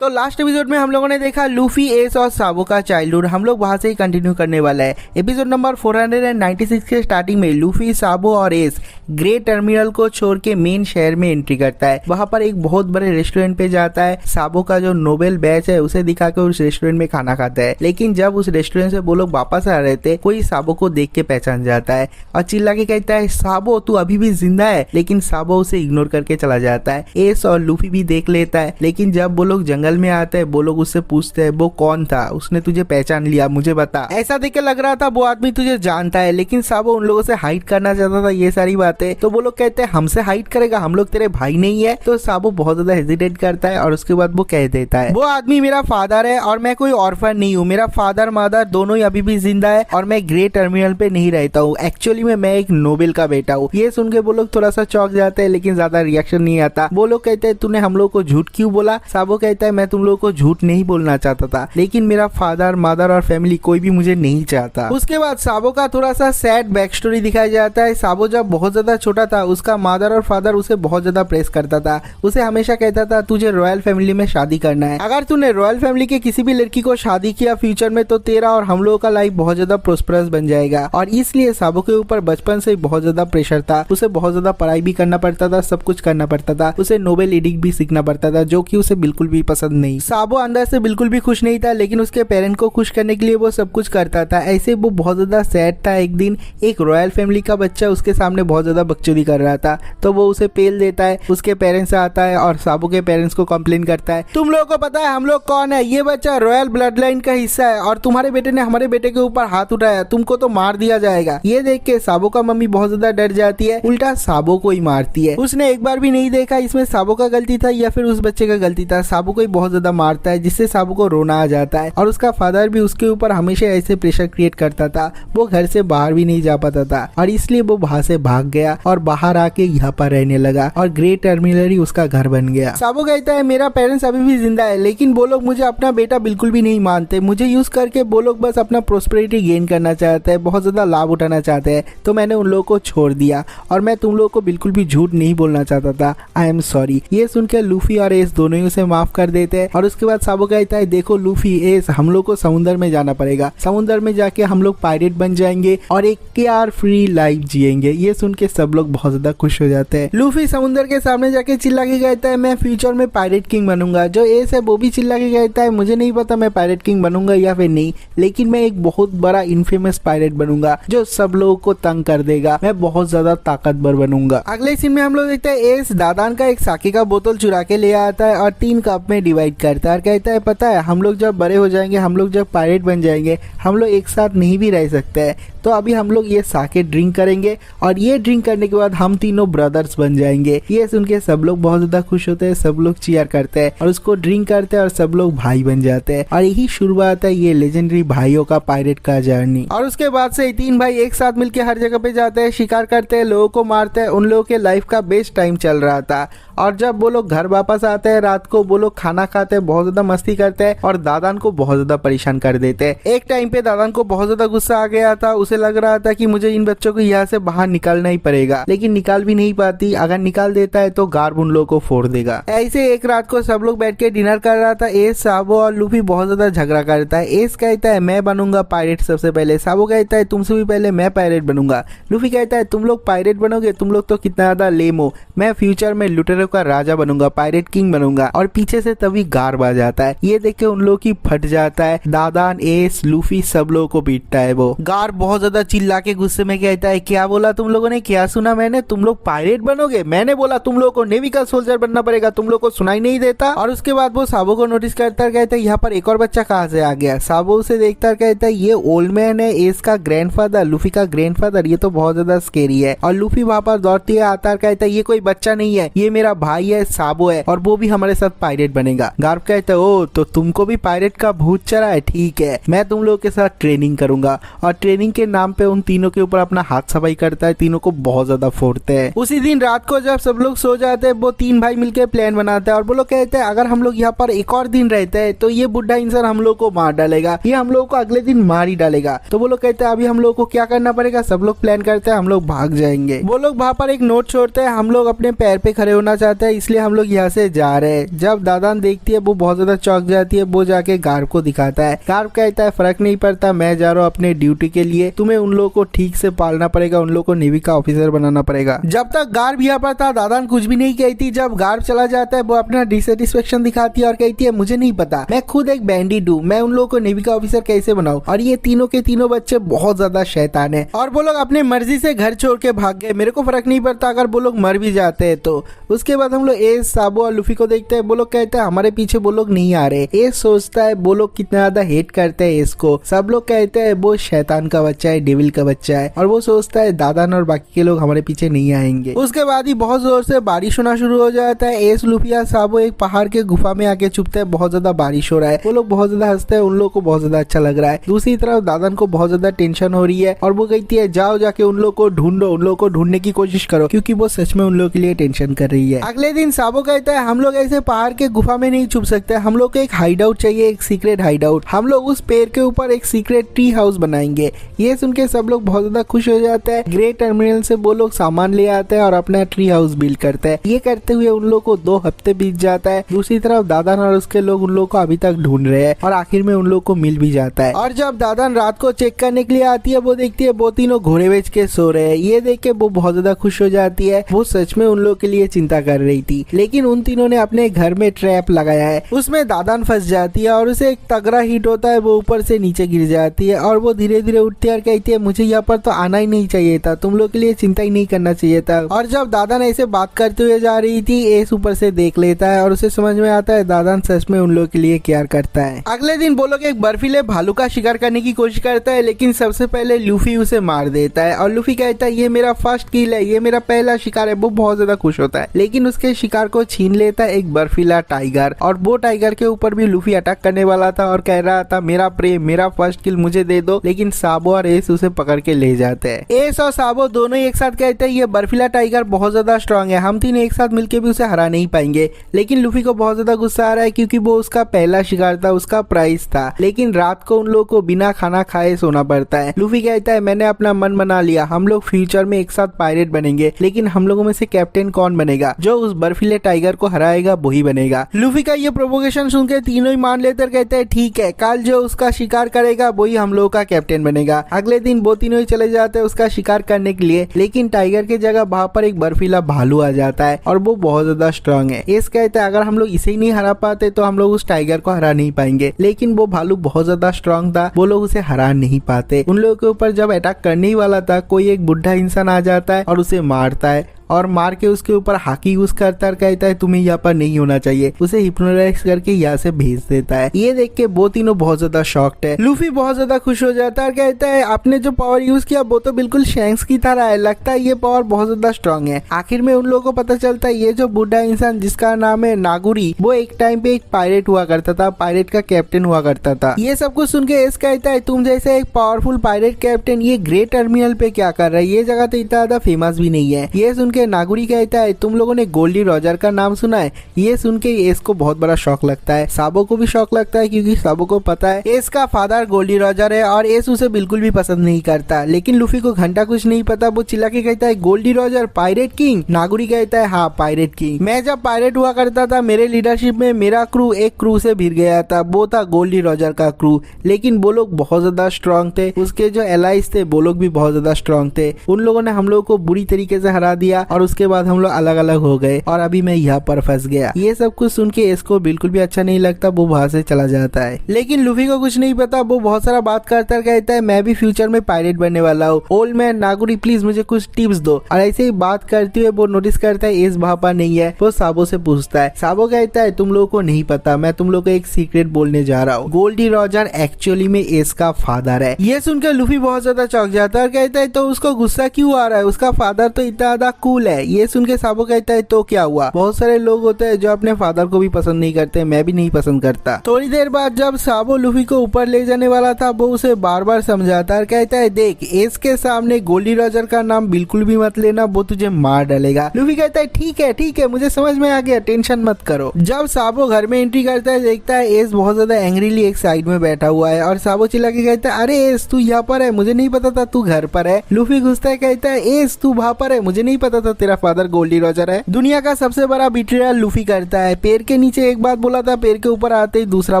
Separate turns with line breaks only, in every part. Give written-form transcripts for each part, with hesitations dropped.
तो last episode में हम लोगों ने देखा लूफी, एस और साबो का चाइल्डहुड। हम लोग वहां से ही कंटिन्यू करने वाला है। एपिसोड नंबर 496 के स्टार्टिंग में लूफी, साबो और एस ग्रे टर्मिनल को छोड़ के मेन शहर में एंट्री करता है। वहां पर एक बहुत बड़े रेस्टोरेंट पे जाता है। साबो का जो नोबेल बैच है उसे दिखा के उस रेस्टोरेंट में खाना खाता है। लेकिन जब उस रेस्टोरेंट से वो लोग वापस आ रहे थे, कोई साबो को देख के पहचान जाता है और चिल्ला के कहता है, साबो तू अभी भी जिंदा है। लेकिन साबो उसे इग्नोर करके चला जाता है। एस और लूफी भी देख लेता है। लेकिन जब वो लोग जंगल में आते हैं, वो लोग उससे पूछते हैं, वो कौन था, उसने तुझे पहचान लिया, मुझे बता। ऐसा देख के लग रहा था वो आदमी तुझे जानता है। लेकिन साबो उन लोगों से हाइड करना चाहता था ये सारी बातें। तो वो लोग कहते हैं, हमसे हाइड करेगा, हम लोग तेरे भाई नहीं है। तो साबो बहुत ज्यादा हेजिटेट करता है और उसके बाद वो कह देता है, वो आदमी मेरा फादर है और मैं कोई ऑर्फन नहीं हूँ। मेरा फादर मदर दोनों ही अभी भी जिंदा है और मैं ग्रे टर्मिनल पे नहीं रहता हूँ। एक्चुअली में मैं एक नोबेल का बेटा हूँ। ये सुन के वो लोग थोड़ा सा चौंक जाते हैं, लेकिन ज्यादा रिएक्शन नहीं आता। वो लोग कहते हैं, तूने हम लोग को झूठ क्यों बोला? साबो कहता है, मैं तुम लोग को झूठ नहीं बोलना चाहता था, लेकिन मेरा फादर मदर और फैमिली कोई भी मुझे नहीं चाहता। उसके बाद साबो का थोड़ा सा सैड बैक स्टोरी दिखाया जाता है। साबो जब बहुत ज्यादा छोटा था, उसका मदर और फादर उसे बहुत ज्यादा प्रेस करता था। उसे हमेशा कहता था, तुझे रॉयल फैमिली में शादी करना है। अगर तूने रॉयल फैमिली के किसी भी लड़की को शादी किया फ्यूचर में, तो तेरा और हम लोगों का लाइफ बहुत ज्यादा प्रोस्परस बन जाएगा। और इसलिए साबो के ऊपर बचपन से बहुत ज्यादा प्रेशर था। उसे बहुत ज्यादा पढ़ाई भी करना पड़ता था, सब कुछ करना पड़ता था। उसे नोबेल एडिक्ट भी सीखना पड़ता था, जो कि उसे बिल्कुल भी पसंद नहीं। साबो अंदर से बिल्कुल भी खुश नहीं था, लेकिन उसके पेरेंट को खुश करने के लिए वो सब कुछ करता था। ऐसे वो बहुत ज्यादा सैड था। एक दिन एक रॉयल फैमिली का बच्चा उसके सामने बहुत ज्यादा बकचोदी कर रहा था, तो वो उसे पेल देता है। उसके पेरेंट्स आता है और साबो के पेरेंट्स को कंप्लेन करता है, तुम लोगों को पता है हम लोग कौन है? ये बच्चा रॉयल ब्लड लाइन का हिस्सा है और तुम्हारे बेटे ने हमारे बेटे के ऊपर हाथ उठाया, तुमको तो मार दिया जाएगा। ये देख के साबो का मम्मी बहुत ज्यादा डर जाती है, उल्टा साबो को ही मारती है। उसने एक बार भी नहीं देखा इसमें साबो का गलती था या फिर उस बच्चे का गलती था। साबो को ही बहुत ज्यादा मारता है, जिससे साबो को रोना आ जाता है। और उसका फादर भी उसके ऊपर हमेशा ऐसे प्रेशर क्रिएट करता था। वो घर से बाहर भी नहीं जा पाता था और इसलिए वो वहां से भाग गया और बाहर आके यहाँ पर रहने लगा और ग्रे टर्मिनल ही उसका घर बन गया। साबो कहता है, मेरा पेरेंट्स अभी भी जिंदा है, लेकिन वो लोग मुझे अपना बेटा बिल्कुल भी नहीं मानते। मुझे यूज करके वो लोग बस अपना प्रोस्पेरिटी गेन करना चाहते हैं, बहुत ज्यादा लाभ उठाना चाहते हैं। तो मैंने उन लोगों को छोड़ दिया और मैं तुम लोगों को बिल्कुल भी झूठ नहीं बोलना चाहता था। I am sorry. ये सुनकर लूफी और एस दोनों ही उसे माफ कर देते हैं। और उसके बाद साबो कहता है, देखो लूफी, एस, हम लोग को समुद्र में जाना पड़ेगा। समुद्र में जाके हम लोग पायरेट बन जाएंगे और एक केयर फ्री लाइफ जिएंगे। ये सुन के सब लोग बहुत ज्यादा खुश हो जाते हैं। लूफी समुद्र के सामने जाके चिल्ला के कहता है, मैं फ्यूचर में पायरेट किंग बनूंगा। जो एस है वो भी चिल्ला के कहता है, मुझे नहीं पता मैं पायरेट किंग बनूंगा या फिर नहीं, लेकिन मैं एक बहुत बड़ा इनफेमस पायरेट बनूंगा जो सब लोगों को तंग कर देगा। मैं बहुत ज्यादा ताकतवर बनूंगा। अगले सीन में हम लोग देखते हैं, एस दादान का एक साके का बोतल चुरा के ले आता है और 3 कप में डिवाइड करता है और कहता है, पता है हम लोग जब बड़े हो जाएंगे, हम लोग जब पायरेट बन जाएंगे, हम लोग एक साथ नहीं भी रह सकते हैं। तो अभी हम लोग ये साके ड्रिंक करेंगे और ये ड्रिंक करने के बाद हम तीनों ब्रदर्स बन जाएंगे। ये सुन के सब लोग बहुत ज्यादा खुश होते हैं, सब लोग चीयर करते हैं और उसको ड्रिंक करते हैं और सब लोग भाई बन जाते हैं। और यही शुरुआत है ये लेजेंडरी भाइयों का पायरेट का जर्नी। और उसके बाद से 3 भाई एक साथ मिलकर हर जगह पे जाते हैं, शिकार करते हैं, लोगों को मारते हैं। उन लोगों के लाइफ का बेस्ट टाइम चल रहा था। और जब वो लोग घर वापस आते हैं रात को, वो लोग खाना खाते हैं, बहुत ज्यादा मस्ती करते हैं और दादान को बहुत ज्यादा परेशान कर देते हैं। एक टाइम पे दादान को बहुत ज्यादा गुस्सा आ गया था। उसे लग रहा था कि मुझे इन बच्चों को यहाँ से बाहर निकालना ही पड़ेगा, लेकिन निकाल भी नहीं पाती। अगर निकाल देता है तो गार्ब उन लोगों को फोड़ देगा। ऐसे एक रात को सब लोग बैठ के डिनर कर रहा था। एस, साबो और लूफी बहुत ज्यादा झगड़ा करता है। एस कहता है, मैं बनूंगा पायरेट सबसे पहले। साबो कहता है, तुमसे भी पहले मैं पायरेट बनूंगा। लूफी कहता है, तुम लोग पायरेट बनोगे? तुम लोग तो कितना ज्यादा लेम हो। मैं फ्यूचर में लुटेरों का राजा बनूंगा, पायरेट किंग बनूंगा। और पीछे से तभी गार्ब आ जाता है। ये देख के उन लोगों की फट जाता है। दादान, एस, लूफी सब लोगों को पीटता है। वो गार्ब बहुत ज्यादा चिल्ला के गुस्से में कहता है, क्या बोला तुम लोगों ने? क्या सुना मैंने? तुम लोग पायरेट बनोगे? मैंने बोला तुम लोगों को नेवी का सोल्जर बनना पड़ेगा, तुम लोग को सुनाई नहीं देता? और उसके बाद वो साबो को नोटिस करता है, कहता है, यहाँ पर एक और बच्चा कहाँ से आ गया? साबो उसे देखता है, कहता है, ये ओल्ड मैन है, एस का ग्रैंडफादर, लूफी का ग्रैंडफादर। ये तो बहुत ज्यादा स्केरी है। और लूफी वहां पर दौड़ती है, आता है, कहता है, ये कोई बच्चा नहीं है, ये मेरा भाई है, साबो है, और वो भी हमारे साथ पायरेट बनेगा। गार्ब कहता है, ओ तो तुमको भी पायरेट का भूत चढ़ा है? ठीक है, मैं तुम लोगों के साथ ट्रेनिंग करूंगा और ट्रेनिंग के के नाम पे उन तीनों के ऊपर अपना हाथ सफाई करता है, तीनों को बहुत ज्यादा फोड़ते हैं। उसी दिन रात को जब सब लोग सो जाते हैं, वो तीन भाई मिलकर प्लान बनाते हैं और वो लोग कहते हैं अगर हम लोग यहाँ पर एक और दिन रहते हैं तो ये बुढ़ा इंसान हम लोग को मार डालेगा, ये हम लोग को अगले दिन मार ही डालेगा। तो वो लोग कहते हैं अभी हम लोग को क्या करना पड़ेगा, सब लोग प्लान करते हैं हम लोग भाग जाएंगे। वो लोग वहाँ पर एक नोट छोड़ते हैं, हम लोग अपने पैर पे खड़े होना चाहते हैं इसलिए हम लोग यहाँ से जा रहे हैं। जब दादान देखती है वो बहुत ज्यादा चौंक जाती है, वो जाके गार्व को दिखाता है। गार्व कहता है फर्क नहीं पड़ता, मैं जा रहा हूँ अपने ड्यूटी के लिए, तुम्हें उन लोगों को ठीक से पालना पड़ेगा, उन लोगों को नेवी का ऑफिसर बनाना पड़ेगा। जब तक गार्व यहाँ पर था दादान कुछ भी नहीं कहती। जब गार्व चला जाता है वो अपना डिससेटिस्फेक्शन दिखाती है और कहती है मुझे नहीं पता, मैं खुद एक बैंडिट हूँ, मैं उन लोगों को नेवी का ऑफिसर कैसे बनाऊं। और ये तीनों के तीनों बच्चे बहुत ज्यादा शैतान है और वो लोग अपने मर्जी से घर छोड़ के भाग गए। मेरे को फर्क नहीं पड़ता अगर वो लोग मर भी जाते हैं तो। उसके बाद हम लोग एस, साबो और लूफी को देखते हैं। वो लोग कहते हैं हमारे पीछे वो लोग नहीं आ रहे। एस सोचता है वो लोग कितना ज्यादा हेट करते हैं इसको। सब लोग कहते हैं वो शैतान का बच्चा है, डेविल का बच्चा है। और वो सोचता है दादान और बाकी के लोग हमारे पीछे नहीं आएंगे। उसके बाद ही बहुत जोर से बारिश होना शुरू हो जाता है। एस, लूफी और साबो एक पहाड़ के गुफा में आके छुपते हैं। बहुत ज्यादा बारिश हो रहा है, वो लोग बहुत ज्यादा हंसते हैं, उन लोग को बहुत ज्यादा अच्छा लग रहा है। दूसरी तरफ दादान को बहुत ज्यादा टेंशन हो रही है और वो कहती है जाओ जाके उन लोग को ढूंढो, उन लोग को ढूंढने की कोशिश करो, क्योंकि वो सच में उन लोग के लिए टेंशन कर रही है। अगले दिन साबो कहता है हम लोग ऐसे पहाड़ के गुफा में नहीं छुप सकते, हम लोग को एक हाइड आउट चाहिए, एक सीक्रेट हाइड आउट। हम लोग उस पेड़ के ऊपर एक सीक्रेट ट्री हाउस बनाएंगे। ये सुन के सब लोग बहुत ज्यादा खुश हो जाते हैं। ग्रे टर्मिनल से वो लोग सामान ले आते हैं और अपना ट्री हाउस बिल्ड करते हैं। ये करते हुए उन लोग को 2 हफ्ते बीत जाता है। दूसरी तरफ दादान और उसके लोग उन लोग को अभी तक ढूंढ रहे हैं और आखिर में उन लोग को मिल भी जाता है। और जब दादान रात को चेक करने के लिए आती है, वो देखती है वो तीनों घोड़े बेच के सो रहे हैं। ये देख के वो बहुत ज्यादा खुश हो जाती है। वो सच में उन लोग के लिए चिंता कर रही थी, लेकिन उन तीनों ने अपने घर में ट्रैप लगाया है। उसमें दादान फंस जाती है और उसे एक तगड़ा हिट होता है, वो ऊपर से नीचे गिर जाती है और वो धीरे धीरे उठती है और कहती है मुझे यहाँ पर तो आना ही नहीं चाहिए था, तुम लोग के लिए चिंता ही नहीं करना चाहिए था। और जब दादान ऐसे बात करते हुए जा रही थी, एस ऊपर से देख लेता है और उसे समझ में आता है दादान सच में उन लोग के लिए केयर करता है। अगले दिन वो लोग एक बर्फीले भालू का शिकार करने की कोशिश करता है, लेकिन सबसे पहले लूफी उसे मार देता है और लूफी कहता है ये मेरा फर्स्ट किल है, ये मेरा पहला शिकार है। वो बहुत ज्यादा खुश होता है, लेकिन उसके शिकार को छीन लेता है एक बर्फीला टाइगर। और वो टाइगर के ऊपर भी लूफी अटैक करने वाला था और कह रहा था मेरा प्रेम, मेरा फर्स्ट किल मुझे दे दो, लेकिन साबो और एस उसे पकड़ के ले जाते हैं। एस और साबो दोनों एक साथ कहते हैं ये बर्फीला टाइगर बहुत ज्यादा स्ट्रांग है, हम तीन एक साथ मिलकर भी उसे हरा नहीं पाएंगे। लेकिन लूफी को बहुत ज्यादा गुस्सा आ रहा है क्योंकि वो उसका पहला शिकार था, उसका प्राइस था, लेकिन रात को उन लोगों को बिना खाना खाए सोना पड़ता है। लूफी कहता है मैंने अपना मन बना लिया, हम लोग फ्यूचर में एक साथ पायरेट बनेंगे, लेकिन हम लोगों में से कैप्टन कौन बनेगा, जो उस बर्फीले टाइगर को हराएगा वही बनेगा। लूफी का ये प्रोवोकेशन सुनकर तीनों ही मान लेते कहते हैं ठीक है, कल जो उसका शिकार करेगा वही हम लोगों का कैप्टन बनेगा। अगले दिन वो तीनों ही चले जाते हैं उसका शिकार करने के लिए, लेकिन टाइगर की जगह वहाँ पर एक बर्फीला भालू आ जाता है और वो बहुत ज्यादा स्ट्रांग है। इस कहते हैं अगर हम लोग इसे ही नहीं हरा पाते तो हम लोग उस टाइगर को हरा नहीं पाएंगे, लेकिन वो भालू बहुत ज्यादा स्ट्रांग था, वो लोग उसे हरा नहीं पाते। उन लोगों के ऊपर जब अटैक करने ही वाला था, कोई एक बुढ़ा इंसान आ जाता है और उसे मारता है और मार के उसके ऊपर हाकी यूज करता है, कहता है तुम्हें यहाँ पर नहीं होना चाहिए, उसे हिप्नोटाइज करके यहाँ से भेज देता है। ये देख के वो तीनों बहुत ज्यादा शॉक्ड है। लूफी बहुत ज्यादा खुश हो जाता है और कहता है आपने जो पावर यूज किया वो तो बिल्कुल शैंक्स की तरह है, लगता है ये पावर बहुत ज्यादा स्ट्रांग है। आखिर में उन लोगों को पता चलता है ये जो बूढ़ा इंसान जिसका नाम है नागुरी, वो एक टाइम पे एक पायरेट हुआ करता था, पायरेट का कैप्टन हुआ करता था। ये सब कुछ सुन के एस कहता है तुम जैसे एक पावरफुल पायरेट कैप्टन ये ग्रे टर्मिनल पे क्या कर रहा है, ये जगह तो इतना ज्यादा फेमस भी नहीं है। ये सुन के नागुरी कहता है तुम लोगों ने गोल्डी रॉजर का नाम सुना है। ये सुन के एस को बहुत बड़ा शौक लगता है, साबो को भी शौक लगता है क्योंकि साबो को पता है एस का फादर गोल्डी रॉजर है और एस उसे बिल्कुल भी पसंद नहीं करता। लेकिन लूफी को घंटा कुछ नहीं पता, वो चिल्ला के कहता है गोल्डी रॉजर पायरेट किंग। नागुरी कहता है हाँ पायरेट किंग, मैं जब पायरेट हुआ करता था मेरे लीडरशिप में मेरा क्रू एक क्रू से भिड़ गया था, वो था गोल्डी रॉजर का क्रू, लेकिन वो लोग बहुत ज्यादा स्ट्रांग थे, उसके जो एलाइज थे वो लोग भी बहुत ज्यादा स्ट्रांग थे। उन लोगों ने हम लोग को बुरी तरीके से हरा दिया और उसके बाद हम लोग अलग अलग हो गए और अभी मैं यहाँ पर फंस गया। ये सब कुछ सुन के इसको बिल्कुल भी अच्छा नहीं लगता, वो वहां से चला जाता है। लेकिन लूफी को कुछ नहीं पता, वो बहुत सारा बात करता कहता है मैं भी फ्यूचर में पायरेट बनने वाला हूँ, ओल्ड मैन नागुरी प्लीज मुझे कुछ टिप्स दो। और ऐसे ही बात करते हुए वो नोटिस करता है एस वहाँ पर नहीं है। वो साबो से पूछता है, साबो कहता है तुम लोगों को नहीं पता, मैं तुम लोग को एक सीक्रेट बोलने जा रहा हूँ, गोल्डी रॉजर एक्चुअली में एस का फादर है। ये सुनकर लूफी बहुत ज्यादा चौंक जाता है और कहता है तो उसको गुस्सा क्यों आ रहा है, उसका फादर तो इतना ज्यादा कूल कूल है। ये सुन के साबो कहता है तो क्या हुआ, बहुत सारे लोग होते हैं जो अपने फादर को भी पसंद नहीं करते, मैं भी नहीं पसंद करता। थोड़ी देर बाद जब साबो लूफी को ऊपर ले जाने वाला था वो उसे बार बार समझाता और कहता है देख एस के सामने गोल्डी रॉजर का नाम बिल्कुल भी मत लेना, वो तुझे मार डालेगा। लूफी कहता है ठीक है मुझे समझ में आ गया, टेंशन मत करो। जब साबो घर में एंट्री करता है देखता है एस बहुत ज्यादा एंग्रीली एक साइड में बैठा हुआ है और साबो चिल्ला के कहता है अरे एस तू यहाँ पर है, मुझे नहीं पता था तू घर पर है। लूफी घुसता है कहता है एस तू वहाँ पर है, मुझे नहीं पता था तेरा फादर गोल्डी रॉजर है। दुनिया का सबसे बड़ा बिट्रेयल लूफी करता है, पैर के नीचे एक बात बोला था, पैर के ऊपर आते ही दूसरा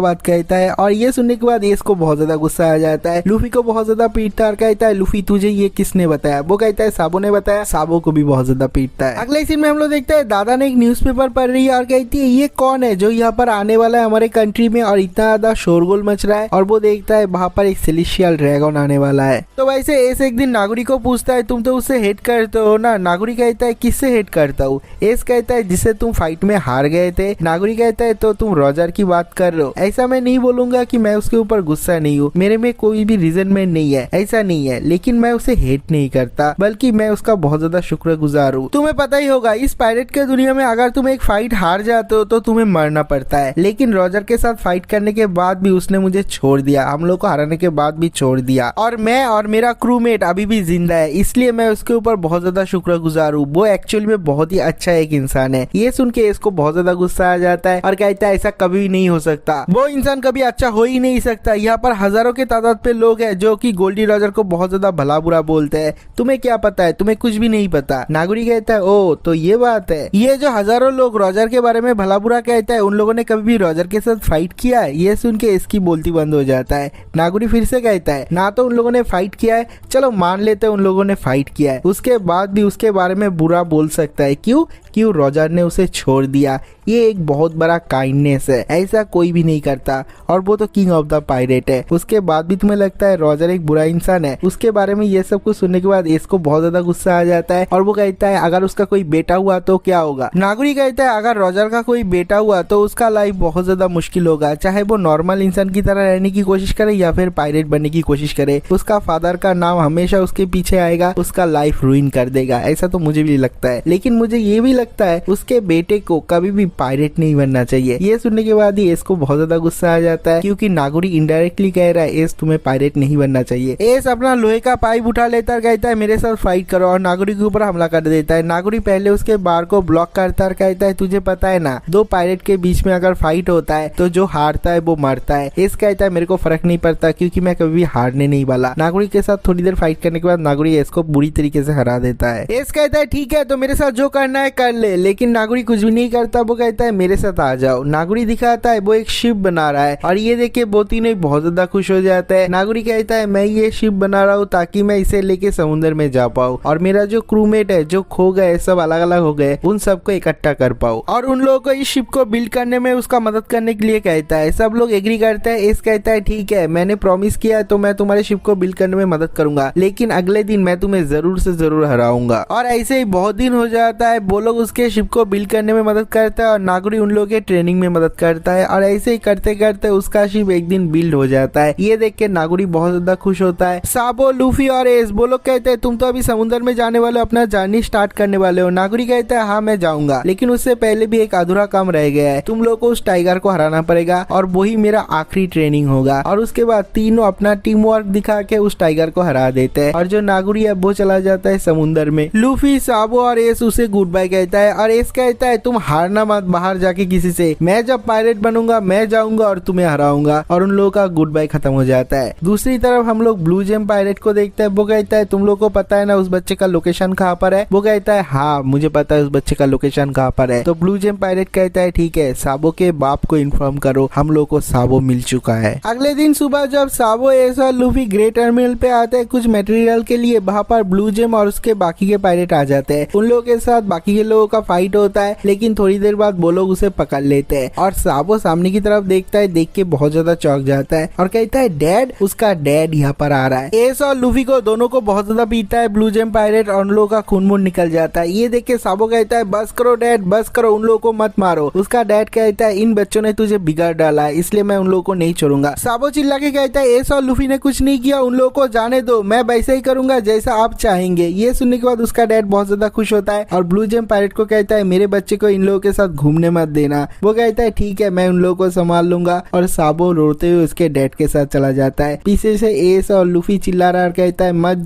बात कहता है और ये सुनने के बाद एस को बहुत ज्यादा गुस्सा आ जाता है। लूफी को बहुत ज्यादा पीटता और कहता है लूफी तुझे ये किसने बताया, वो कहता है साबो ने बताया। साबो को भी बहुत ज्यादा पीटता है। अगले सीन में हम लोग देखते हैं दादा ने एक न्यूज़पेपर पढ़ रही है और कहती है ये कौन है जो यहाँ पर आने वाला है हमारे कंट्री में और इतना ज्यादा शोरगुल मच रहा है, और वो देखता है वहाँ पर एक सेलेस्टियल ड्रैगन आने वाला है। तो वैसे एस एक दिन नागुरी को पूछता है तुम तो उससे हेट करते हो ना। नागुरी कहता है किससे हेट करता हूँ। एस कहता है जिससे तुम फाइट में हार गए थे। नागुरी कहता है तो तुम रॉजर की बात कर रहे हो। ऐसा मैं नहीं बोलूंगा कि मैं उसके ऊपर गुस्सा नहीं हूँ, मेरे में कोई भी रीजन में नहीं है, ऐसा नहीं है, लेकिन मैं उसे हेट नहीं करता बल्कि मैं उसका बहुत ज्यादा शुक्रगुजार हूँ। तुम्हें पता ही होगा इस पायरेट के दुनिया में अगर तुम एक फाइट हार जाते हो तो तुम्हें मरना पड़ता है, लेकिन रॉजर के साथ फाइट करने के बाद भी उसने मुझे छोड़ दिया, हम लोग को हराने के बाद भी छोड़ दिया, और मैं और मेरा क्रूमेट अभी भी जिंदा है, इसलिए मैं उसके ऊपर बहुत ज्यादा शुक्रगुजार हूँ। वो एक्चुअली में बहुत ही अच्छा एक इंसान है। ये सुन के इसको बहुत ज्यादा गुस्सा आ जाता है और कहता है ऐसा कभी भी नहीं हो सकता, वो इंसान कभी अच्छा हो ही नहीं सकता। यहाँ पर हजारों के तादाद पे लोग हैं जो कि गोल्डी रॉजर को बहुत ज्यादा भला बुरा बोलते हैं, तुम्हें क्या पता है, तुम्हें कुछ भी नहीं पता। नागुरी कहता है ओ तो ये बात है। ये जो हजारों लोग रॉजर के बारे में भला बुरा कहता है उन लोगों ने कभी भी रॉजर के साथ फाइट किया है। ये सुन के इसकी बोलती बंद हो जाता है। नागुरी फिर से कहता है ना तो उन लोगों ने फाइट किया है, चलो मान लेते हैं उन लोगों ने फाइट किया है, उसके बाद भी उसके बारे में बुरा बोल सकता है। क्यों रॉजर ने उसे छोड़ दिया, ये एक बहुत बड़ा काइंडनेस है, ऐसा कोई भी नहीं करता, और वो तो किंग ऑफ द पायरेट है। उसके बाद भी तुम्हें लगता है रॉजर एक बुरा इंसान है। उसके बारे में ये सब कुछ सुनने के बाद इसको बहुत ज्यादा गुस्सा आ जाता है और वो कहता है अगर उसका कोई बेटा हुआ तो क्या होगा। नागुरी कहता है अगर रॉजर का कोई बेटा हुआ तो उसका लाइफ बहुत ज्यादा मुश्किल होगा, चाहे वो नॉर्मल इंसान की तरह रहने की कोशिश करे या फिर पायरेट बनने की कोशिश करे, उसका फादर का नाम हमेशा उसके पीछे आएगा, उसका लाइफ रुइन कर देगा। ऐसा तो मुझे भी लगता है, लेकिन मुझे ये भी लगता है उसके बेटे को कभी भी पायरेट नहीं बनना चाहिए। ये सुनने के बाद ही एस को बहुत ज्यादा गुस्सा आ जाता है क्योंकि नागुरी इनडायरेक्टली कह रहा है एस तुम्हें पायरेट नहीं बनना चाहिए। एस अपना लोहे का पाइप उठा लेता है, कहता है मेरे साथ फाइट करो, और नागुरी के ऊपर हमला कर देता है। नागुरी पहले उसके बार को ब्लॉक करता है और कहता है तुझे पता है ना, दो पायरेट के बीच में अगर फाइट होता है तो जो हारता है वो मरता है। एस कहता है मेरे को फर्क नहीं पड़ता क्योंकि मैं कभी भी हारने नहीं वाला। नागुरी के साथ थोड़ी देर फाइट करने के बाद नागुरी एस को बुरी तरीके से हरा देता है। एस कहता है ठीक है तो मेरे साथ जो करना है कर ले, लेकिन नागुरी कुछ भी नहीं करता। वो कहता है मेरे साथ आ जाओ। नागुरी दिखाता है वो एक शिप बना रहा है और ये देख के वो तीनों बहुत ज्यादा खुश हो जाता है। नागुरी कहता है मैं ये शिप बना रहा हूँ ताकि मैं इसे लेके समुद्र में जा पाऊँ और मेरा जो क्रूमेट है जो खो गए, सब अलग अलग हो गए, उन सबको इकट्ठा कर पाऊँ, और उन लोगों को इस शिप को बिल्ड करने में उसका मदद करने के लिए कहता है। सब लोग एग्री करते हैं। एस कहता है ठीक है मैंने प्रॉमिस किया है तो मैं तुम्हारे शिप को बिल्ड करने में मदद करूंगा, लेकिन अगले दिन मैं तुम्हें जरूर से जरूर हराऊंगा। और ऐसे ही बहुत दिन हो जाता है, वो लोग उसके शिप को बिल्ड करने में मदद करता है और नागुरी उन लोगों के ट्रेनिंग में मदद करता है, और ऐसे ही करते करते उसका शिप एक दिन बिल्ड हो जाता है। ये देख के नागुरी बहुत ज्यादा खुश होता है। साबो, लूफी और एस वो लोग कहते हैं तुम तो अभी समुद्र में जाने वाले हो, अपना जर्नी स्टार्ट करने वाले हो। नागुरी कहता है हाँ मैं जाऊंगा, लेकिन उससे पहले भी एक अधूरा काम रह गया है, तुम लोग को उस टाइगर को हराना पड़ेगा और वही मेरा आखिरी ट्रेनिंग होगा। और उसके बाद तीनों अपना टीम वर्क दिखा के उस टाइगर को हरा देते हैं, और जो नागुरी है वो चला जाता है समुद्र में। लूफी, साबो और एस उसे गुड बाय कहता है और एस कहता है तुम हारना मत बाहर जाके किसी से, मैं जब पायरेट बनूंगा मैं जाऊंगा और तुम्हें हराऊंगा, और उन लोगों का गुड बाय खत्म हो जाता है। दूसरी तरफ हम लोग ब्लू जेम पायरेट को देखते हैं। वो कहता है तुम लोग को पता है ना उस बच्चे का लोकेशन कहाँ पर है। वो कहता है हाँ मुझे पता है उस बच्चे का लोकेशन कहाँ पर है। तो ब्लू जेम पायरेट कहता है ठीक है साबो के बाप को इन्फॉर्म करो, हम लोग को साबो मिल चुका है। अगले दिन सुबह जब साबो, एस और लूफी ग्रेट टर्मिनल पे आते हैं कुछ मटेरियल के लिए, वहाँ पर ब्लू जेम और उसके बाकी के पायरेट आ जाते हैं। उन लोगों के साथ बाकी के लोगों का फाइट होता है, लेकिन थोड़ी देर बाद वो लोग उसे पकड़ लेते हैं और साबो सामने की तरफ देखता है, देख के बहुत ज्यादा चौंक जाता है और कहता है डैड, उसका डैड यहाँ पर आ रहा है। एस और लूफी को दोनों को बहुत ज्यादा पीटता है ब्लू जेम पायरेट और उन लोगों का खून मून निकल जाता है। ये देख के साबो कहता है बस करो डैड, बस करो, उन लोगों को मत मारो। उसका डैड कहता है इन बच्चों ने तुझे बिगाड़ डाला है, इसलिए मैं उन लोगों को नहीं छोड़ूंगा। साबो चिल्ला के कहता है एस और लूफी ने कुछ नहीं किया, उन लोगों को जाने दो, मैं वैसे ही करूंगा जैसा आप चाहेंगे। ये सुनने के बाद उसका डैड बहुत बहुत ज्यादा खुश होता है और ब्लू जेम पायरेट को कहता है मेरे बच्चे को इन लोगों के साथ घूमने मत देना। वो कहता है ठीक है, मैं उन लोगों को संभाल लूंगा और साबो रोते हुए उसके डैड के साथ चला जाता है। पीछे से एस और लूफी चिल्ला रहा और कहता है मत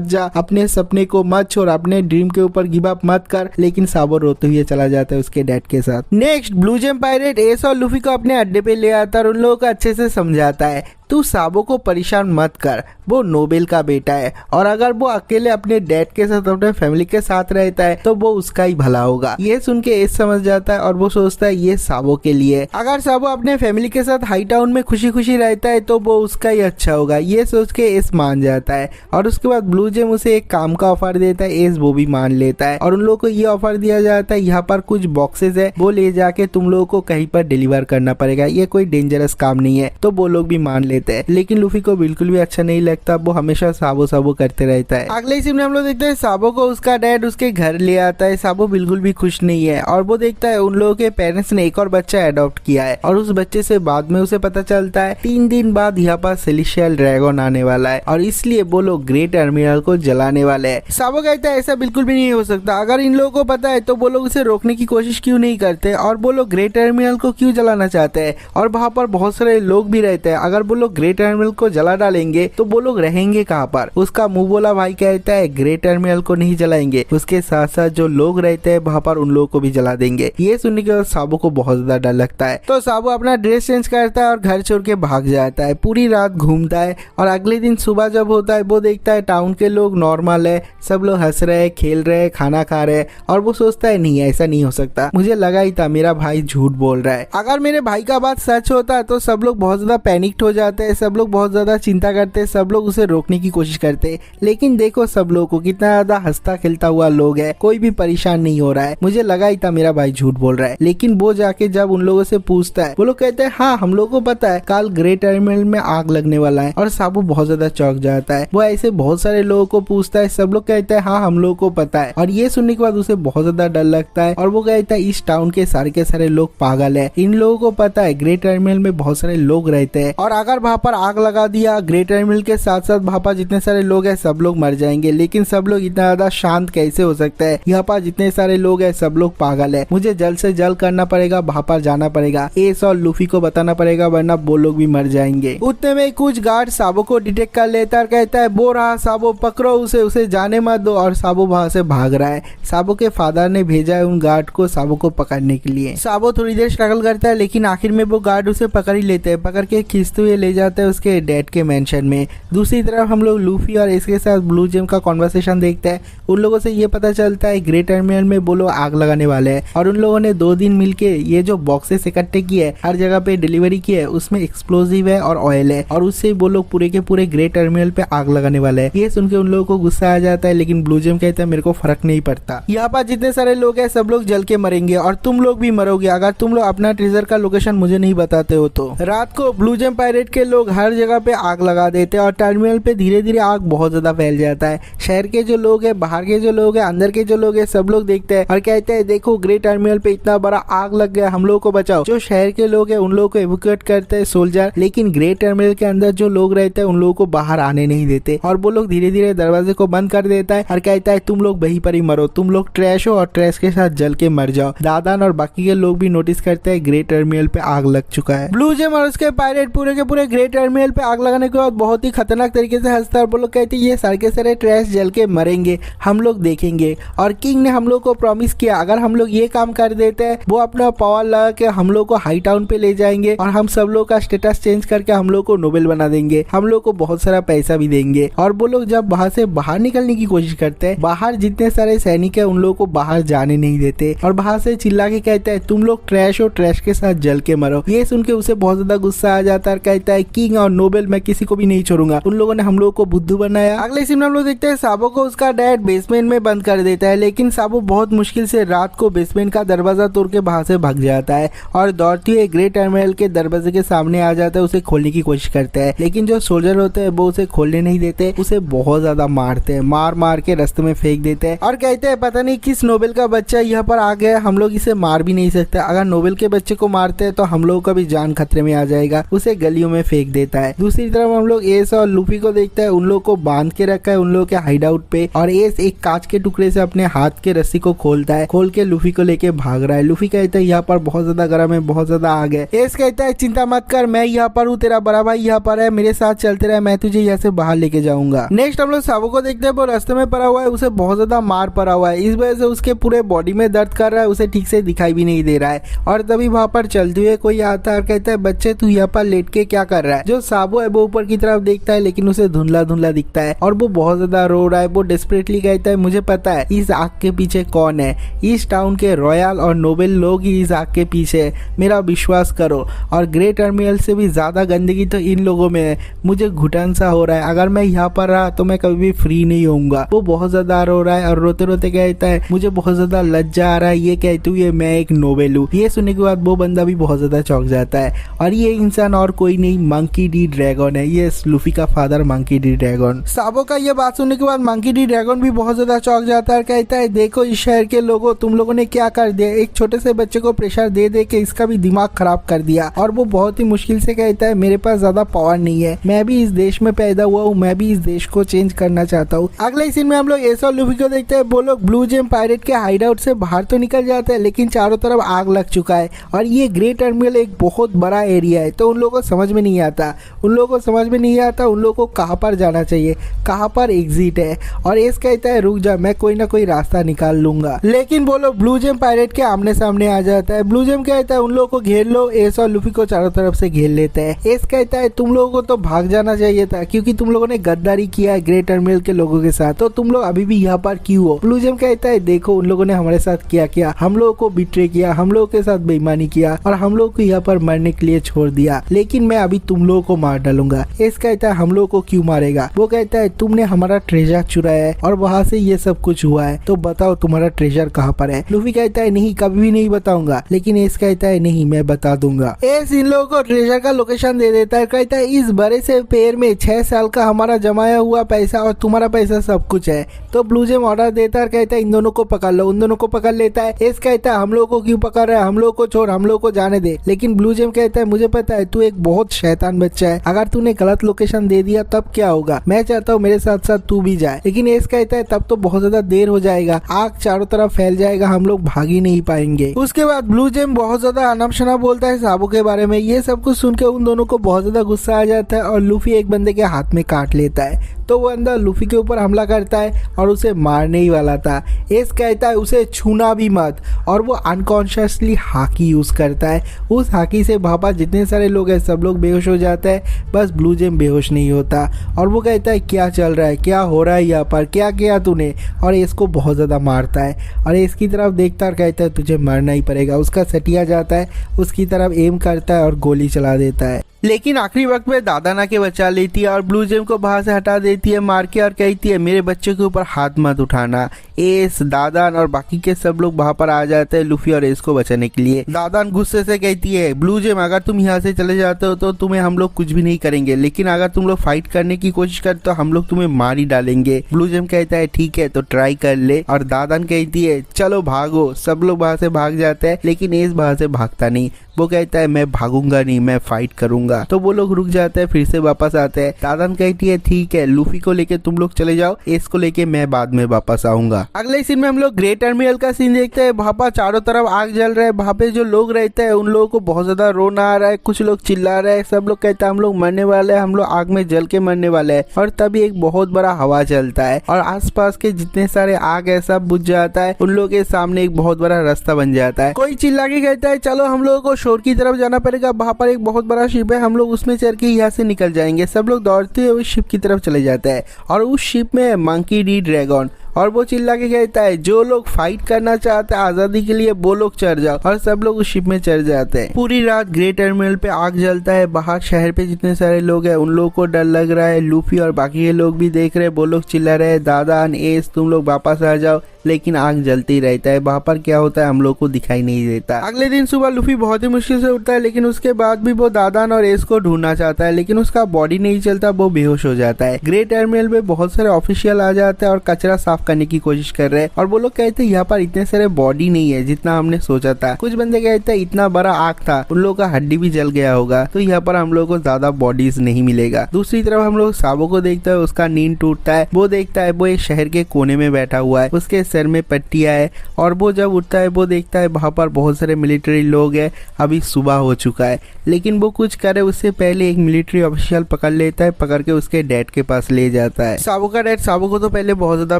जा, अपने सपने को मत छोड़, अपने ड्रीम के ऊपर गिव अप मत कर। लेकिन साबो रोते हुए चला जाता है उसके डैड के साथ। Next blue gem pirates और लूफी को अपने अड्डे पे ले आता है और उन लोगों को अच्छे से समझाता है तू साबो को परेशान मत कर, वो नोबेल का बेटा है और अगर वो अकेले अपने डैड के साथ अपने फैमिली के साथ रहता है तो वो उसका ही भला होगा। ये सुन के एस समझ जाता है और वो सोचता है ये साबो के लिए, अगर साबो अपने फैमिली के साथ हाई टाउन में खुशी खुशी रहता है तो वो उसका ही अच्छा होगा। ये सोच के एस मान जाता है और उसके बाद ब्लू जेम उसे एक काम का ऑफर देता है। एस वो भी मान लेता है और उन लोगों को ये ऑफर दिया जाता है यहाँ पर कुछ बॉक्सेस है, वो ले जाके तुम लोगों को कहीं पर डिलीवर करना पड़ेगा, ये कोई डेंजरस काम नहीं है। तो वो लोग भी मान लेते हैं लेकिन लूफी को बिल्कुल भी अच्छा नहीं लगता, वो हमेशा साबो करते रहता है। अगले सीन में हम लोग देखते हैं साबो को उसका डैड उसके घर ले आता है। साबो बिल्कुल भी खुश नहीं है और वो देखता है उन लोगों के पेरेंट्स ने एक और बच्चा अडॉप्ट किया है और उस बच्चे से बाद में उसे पता चलता है 3 दिन बाद यहाँ पर सेलेस्टियल ड्रैगन आने वाला है और इसलिए वो लोग ग्रेट टर्मिनल को जलाने वाले हैं। साबो कहता है ऐसा बिल्कुल भी नहीं हो सकता, अगर इन लोगों को पता है तो वो लोग उसे रोकने की कोशिश क्यों नहीं करते और वो लोग ग्रेट टर्मिनल को क्यों जलाना चाहते हैं और वहाँ पर बहुत सारे लोग भी रहते हैं, अगर वो लोग ग्रेट टर्मिनल को जला डालेंगे तो वो लोग रहेंगे कहाँ पर। उसका मुंह बोला भाई कहता है ग्रेट टर्मिनल को नहीं जलाएंगे, उसके साथ साथ जो लोग रहते हैं वहाँ पर उन लोगों को भी जला देंगे। ये सुनने के बाद साबो को बहुत ज्यादा डर लगता है तो साबो अपना ड्रेस चेंज करता है और घर छोड़ के भाग जाता है। पूरी रात घूमता है और अगले दिन सुबह जब होता है वो देखता है टाउन के लोग नॉर्मल है, सब लोग हंस रहे, खेल रहे, खाना खा रहे और वो सोचता है नहीं ऐसा नहीं हो सकता, मुझे लगा ही था मेरा भाई झूठ बोल रहा है। अगर मेरे भाई का बात सच होता तो सब लोग बहुत ज्यादा पैनिक्ड हो जाते हैं, सब लोग बहुत ज्यादा चिंता करते, सब लोग उसे रोकने की कोशिश करते। लेकिन देखो सब लोगों को कितना ज्यादा हंसता खेलता हुआ लोग है, कोई भी परेशान नहीं हो रहा है, मुझे लगा ही था मेरा भाई झूठ बोल रहा है। लेकिन वो जाके जब उन लोगों से पूछता है वो लोग कहते हैं हाँ हम लोगों को पता है कल ग्रेट टर्मिनल में आग लगने वाला है और साबो बहुत ज्यादा चौंक जाता है। वो ऐसे बहुत सारे लोगों को पूछता है, सब लोग कहते हैं हाँ हम लोगों को पता है और ये सुनने के बाद उसे बहुत ज्यादा डर लगता है और वो कहता है इस टाउन के सारे लोग पागल है, इन लोगों को पता है ग्रेट टर्मिनल में बहुत सारे लोग रहते हैं और अगर वहाँ पर आग लगा दिया ग्रेट टर्मिनल के साथ साथ वहाँ पर जितने सारे लोग हैं सब लोग मर जाएंगे। लेकिन सब लोग इतना ज्यादा शांत कैसे हो सकता है, यहाँ पर जितने सारे लोग हैं सब लोग पागल है, मुझे जल्द से जल्द करना पड़ेगा, वहाँ पर जाना पड़ेगा, एस और लूफी को बताना पड़ेगा वरना वो लोग भी मर जाएंगे। उतने में कुछ गार्ड साबो को डिटेक्ट कर लेता है, कहता है वो रहा साबो, पकड़ो उसे जाने मत दो और साबो वहाँ से भाग रहा है। साबो के फादर ने भेजा है उन गार्ड को साबो को पकड़ने के लिए। साबो थोड़ी देर स्ट्रगल करता है लेकिन आखिर में वो गार्ड उसे पकड़ ही लेते हैं, पकड़ के खींचते हुए ले जाते हैं उसके डैड के मेंशन में। दूसरी तरफ हम लोग लूफी और इसके साथ ब्लू जेम का कॉन्वर्सेशन देखते हैं। उन लोगों से ये पता चलता है ग्रेट टर्मिनल में वो लोग आग लगाने वाले हैं और उन लोगों ने 2 दिन मिलके ये जो बॉक्सेस इकट्ठे किए है हर जगह पे डिलीवरी की है, उसमें एक्सप्लोजिव है और ऑयल है और उससे वो लोग पूरे के पूरे ग्रेट टर्मिनल पे आग लगाने वाले हैं। ये सुन के उन लोगों को गुस्सा आ जाता है लेकिन ब्लू जेम कहता है मेरे को फर्क नहीं पड़ता, यहाँ पर जितने सारे लोग हैं सब लोग जल के मरेंगे और तुम लोग भी मरोगे अगर तुम लोग अपना ट्रेजर का लोकेशन मुझे नहीं बताते हो तो। रात को ब्लू जेम पायरेट के लोग हर जगह पे आग लगा देते हैं और टर्मिनल पे धीरे धीरे आग बहुत ज्यादा फैल जाता है। शहर के जो लोग हैं, बाहर के जो लोग हैं, अंदर के जो लोग हैं सब लोग देखते हैं और कहते हैं देखो ग्रेट टर्मिनल पे इतना बड़ा आग लग गया, हम लोगों को बचाओ। जो शहर के लोग हैं उन लोगों को एवोक्यूएट करते हैं सोल्जर, लेकिन ग्रेट टर्मिनल के अंदर जो लोग रहते हैं उन लोगों को बाहर आने नहीं देते और वो लोग धीरे धीरे दरवाजे को बंद कर देता है और कहता है तुम लोग वहीं पर ही मरो, तुम लोग ट्रैश हो और ट्रैश के साथ जल के मर जाओ। दादान और बाकी के लोग भी नोटिस करते हैं ग्रेट टर्मिनल पे आग लग चुका है। ब्लू जेम और उसके पायरेट पूरे के पूरे ग्रेट टर्मिनल पे आग लगाने के बाद बहुत ही खतरनाक तरीके से हंसता है और वो लोग कहते हैं ये सारे के सारे ट्रैश जल के मरेंगे, हम लोग देखेंगे। और किंग ने हम लोग को प्रॉमिस किया अगर हम लोग ये काम कर देते हैं वो अपना पावर लगा के हम लोग को हाई टाउन पे ले जाएंगे और हम सब लोग का स्टेटस चेंज करके हम लोग को नोबेल बना देंगे, हम लोग को बहुत सारा पैसा भी देंगे। और वो लोग जब वहां से बाहर निकलने की कोशिश करते हैं, बाहर जितने सारे सैनिक है उन लोगों को बाहर जाने नहीं देते और बाहर से चिल्ला के कहते हैं तुम लोग ट्रैश हो, ट्रैश के साथ जल के मरो। ये सुन के उसे बहुत ज्यादा गुस्सा आ जाता है, कहता है किंग और नोबेल मैं किसी को भी नहीं छोड़ूंगा, उन लोगों ने हम लोग को बुद्धू बनाया। अगले सीन में हम लोग देखते हैं साबो को उसका डैड बेसमेंट में बंद कर देता है लेकिन साबो बहुत मुश्किल से रात को बेसमेंट का दरवाजा तोड़ के बाहर से भाग जाता है और दौड़ती हुई ग्रेट टर्मिनल के दरवाजे के सामने आ जाता है, उसे खोलने की कोशिश करता है लेकिन जो सोल्जर होते हैं वो उसे खोलने नहीं देते, उसे बहुत ज्यादा मारते हैं, मार मार के रास्ते में फेंक देते हैं और कहते हैं पता नहीं किस नोबेल का बच्चा यहाँ पर आ गया, हम लोग इसे मार भी नहीं सकते, अगर नोबेल के बच्चे को मारते हैं तो हम लोग का भी जान खतरे में आ जाएगा, उसे गलियों में फेंक देता है। दूसरी तरफ हम लोग एस और लूफी को देखते हैं, उन लोग को बांध के रखा है उन लोग के हाइड आउट पे, और एस एक कांच के टुकड़े से अपने हाथ के रस्सी को खोलता है, खोल के लूफी को लेके भाग रहा है। लूफी कहता है यहाँ पर बहुत ज्यादा गर्म है, बहुत ज्यादा आग है। एस कहता है चिंता मत कर, मैं यहाँ पर हूँ, तेरा बड़ा भाई यहाँ पर है, मेरे साथ चलते रहे, मैं तुझे यहाँ से बाहर लेके जाऊंगा। नेक्स्ट हम लोग साबो को देखते हैं, वो रास्ते में पड़ा हुआ है, उसे बहुत ज्यादा मार पड़ा हुआ है, इस वजह से उसके पूरे बॉडी में दर्द कर रहा है, उसे ठीक से दिखाई भी नहीं दे रहा है। और तभी वहां पर चलते हुए कोई आता है और कहता है बच्चे तू यहाँ पर लेट के क्या कर रहा है। जो साबो है वो ऊपर की तरफ देखता है, लेकिन उसे धुंधला धुंधला दिखता है और वो बहुत ज्यादा रो रहा है। वो डेस्परेटली कहता है मुझे पता है इस आग के पीछे कौन है, इस टाउन के रॉयल और नोबेल लोग ही इस आग के पीछे है, मेरा विश्वास करो। और ग्रेट टर्मिनल से भी ज्यादा गंदगी तो इन लोगों में है, मुझे घुटन सा हो रहा है, अगर मैं यहाँ पर रहा तो मैं कभी भी फ्री नहीं होऊंगा। वो बहुत ज्यादा रो रहा है और रोते रोते कहता है मुझे बहुत ज्यादा लज्जा आ रहा है ये कहते हुए मैं एक नोबेल हूँ। ये सुनने के बाद वो बंदा भी बहुत ज्यादा चौंक जाता है, और ये इंसान और कोई नहीं मंकी डी ड्रैगन है, ये लूफी का फादर मंकी डी ड्रैगन। साबो का ये बात सुनने के बाद मंकी डी ड्रैगन भी बहुत ज्यादा चौंक जाता है, कहता है देखो इस शहर के लोगों तुम लोगों ने क्या कर दिया, एक छोटे से बच्चे को प्रेशर दे दे के इसका भी दिमाग खराब कर दिया। और वो बहुत ही मुश्किल से कहता है मेरे पास ज्यादा पावर नहीं है, मैं भी इस देश में पैदा हुआ हूँ, मैं भी इस देश को चेंज करना चाहता हूँ। अगले सीन में हम लोग एस और लूफी को देखते हैं, वो लोग ब्लू जेम पायरेट के हाइड आउट से बाहर तो निकल जाते हैं, लेकिन चारों तरफ आग लग चुका है और ये ग्रेट टर्मिनल एक बहुत बड़ा एरिया है, तो उन लोगों को समझ में नहीं आता उन लोगों को कहाँ पर जाना चाहिए, कहाँ पर एग्जिट है। और एस कहता है रुक जा, मैं कोई ना कोई रास्ता निकाल लूंगा, लेकिन वो लोग ब्लू जेम पायरेट के आमने सामने आ जाता है। ब्लू जेम कहता है उन लोगों को घेर लो, एस और लूफी को चारों तरफ से घेर लेता है। एस कहता है तुम लोगों को तो भाग जाना चाहिए था, क्योंकि तुम लोगों ने गद्दारी किया है ग्रेट टर्मिनल के लोगों के साथ, तो तुम लोग अभी भी यहाँ पर क्यों हो। ब्लू जेम कहता है देखो उन लोगों ने हमारे साथ क्या किया, हम लोगों को बिट्रे किया, हम लोगों के साथ बेईमानी किया और हम लोगों को यहाँ पर मरने के लिए छोड़ दिया, लेकिन मैं अभी तुम लोगों को मार डालूंगा। एस कहता है हम लोगों को क्यों मारेगा। वो कहता है तुमने हमारा ट्रेजर चुराया है और वहाँ से ये सब कुछ हुआ है, तो बताओ तुम्हारा ट्रेजर कहाँ पर है। लूफी कहता है नहीं कभी भी नहीं बताऊंगा, लेकिन एस कहता है नहीं मैं बता दूंगा। एस इन लोगों को ट्रेजर का लोकेशन दे देता है, कहता है इस बड़े से पेड़ में 6 साल का हमारा जमाया हुआ पैसा और तुम्हारा पैसा सब कुछ है। तो ब्लू जेम ऑर्डर देता है, कहता है इन दोनों को पकड़ लो, उन दोनों को पकड़ लेता है। एस कहता है हम लोगों को क्यों पकड़ रहा है, हम लोगों को छोड़, हम लोगों को जाने दे। लेकिन ब्लू जेम कहता है मुझे पता है तू एक बहुत शैतान बच्चा है, अगर तूने गलत लोकेशन दे दिया तब क्या होगा, मैं चाहता हूँ मेरे साथ साथ तू भी जाए। लेकिन एस कहता है तब तो बहुत ज्यादा देर हो जाएगा, आग चारों तरफ फैल जाएगा, हम लोग भाग ही नहीं पाएंगे। उसके बाद ब्लू जेम बहुत ज्यादा अनमशना बोलता है साबो के बारे में। ये सब कुछ सुन के उन दोनों को बहुत ज्यादा गुस्सा आ जाता है और लूफी एक बंदे के हाथ में काट लेता है, तो वो अंदर लूफी के ऊपर हमला करता है और उसे मारने ही वाला था। एस कहता है उसे छूना भी मत, और वो अनकॉन्शियसली हाकी यूज करता है। उस हाकी से वहाँ पर जितने सारे लोग हैं सब लोग बेहोश हो जाते हैं, बस ब्लू जेम बेहोश नहीं होता। और वो कहता है क्या चल रहा है, क्या हो रहा है यहाँ पर, क्या किया तूने। और एस को बहुत ज्यादा मारता है और एस की तरफ देखता और कहता है तुझे मरना ही पड़ेगा। उसका सटिया जाता है, उसकी तरफ एम करता है और गोली चला देता है, लेकिन आखिरी वक्त में दादाना के बचा लेती है और ब्लू जेम को बाहर से हटा देती है मार के, और कहती है मेरे बच्चे के ऊपर हाथ मत उठाना। एस, दादान और बाकी के सब लोग वहाँ पर आ जाते हैं लूफी और एस को बचाने के लिए। दादान गुस्से से कहती है ब्लू जेम अगर तुम यहाँ से चले जाते हो तो तुम्हें हम लोग कुछ भी नहीं करेंगे, लेकिन अगर तुम लोग फाइट करने की कोशिश करते तो हम लोग तुम्हें मार ही डालेंगे। ब्लू जेम कहता है ठीक है तो ट्राई कर ले, और दादान कहती है चलो भागो। सब लोग वहाँ से भाग जाते हैं, लेकिन एस वहाँ से भागता नहीं। वो कहता है मैं भागूंगा नहीं, मैं फाइट करूंगा। तो वो लोग रुक जाते हैं, फिर से वापस आते हैं। दादान कहती है ठीक है लूफी को लेके तुम लोग चले जाओ, एस को लेके मैं बाद में वापस आऊंगा। अगले सीन में हम लोग ग्रेट टर्मिनल का सीन देखते हैं। वहाँ पर चारों तरफ आग जल रहा है, वहाँ पे जो लोग रहते हैं उन लोगों को बहुत ज्यादा रोना आ रहा है, कुछ लोग चिल्ला रहे हैं, सब लोग कहते हैं हम लोग मरने वाले हैं, हम लोग आग में जल के मरने वाले हैं। और तभी एक बहुत बड़ा हवा चलता है और आसपास के जितने सारे आग है सब बुझ जाता है। उन लोगों के सामने एक बहुत बड़ा रास्ता बन जाता है। कोई चिल्ला के कहता है चलो हम लोगों को शोर की तरफ जाना पड़ेगा, वहाँ पर एक बहुत बड़ा शिप है, हम लोग उसमें चढ़ के यहाँ से निकल जाएंगे। सब लोग दौड़ते हुए उस शिप की तरफ चले जाते हैं और उस शिप में मंकी डी ड्रैगन, और वो चिल्ला के कहता है जो लोग फाइट करना चाहते हैं आजादी के लिए वो लोग चढ़ जाओ, और सब लोग उस शिप में चढ़ जाते हैं। पूरी रात ग्रेट टर्मिनल पे आग जलता है, बाहर शहर पे जितने सारे लोग हैं उन लोगों को डर लग रहा है। लूफी और बाकी के लोग भी देख रहे हैं, वो लोग चिल्ला रहे हैं दादा एस तुम लोग वापस आ जाओ, लेकिन आग जलती रहता है। वहाँ पर क्या होता है हम लोग को दिखाई नहीं देता। अगले दिन सुबह लूफी बहुत ही मुश्किल से उठता है, लेकिन उसके बाद भी वो दादान और एस को ढूंढना चाहता है, लेकिन उसका बॉडी नहीं चलता, वो बेहोश हो जाता है। ग्रेट टर्मिनल में बहुत सारे ऑफिशियल आ जाते हैं और कचरा साफ साफ करने की कोशिश कर रहे हैं और वो लोग कहते हैं यहाँ पर इतने सारे बॉडी नहीं है जितना हमने सोचा था। कुछ बंदे कहते हैं इतना बड़ा आग था, उन लोगों का हड्डी भी जल गया होगा, तो यहाँ पर हम लोग को ज्यादा बॉडीज नहीं मिलेगा। दूसरी तरफ हम लोग साबो को देखते हैं, उसका नींद टूटता है। वो देखता है वो एक शहर के कोने में बैठा हुआ है, उसके सर में पट्टियां है और वो जब उठता है वो देखता है वहां पर बहुत सारे मिलिट्री लोग हैं। अभी सुबह हो चुका है, लेकिन वो कुछ करे उससे पहले एक मिलिट्री ऑफिशियल पकड़ लेता है, पकड़ के उसके डैड के पास ले जाता है। साबो का डैड साबो को तो पहले बहुत ज्यादा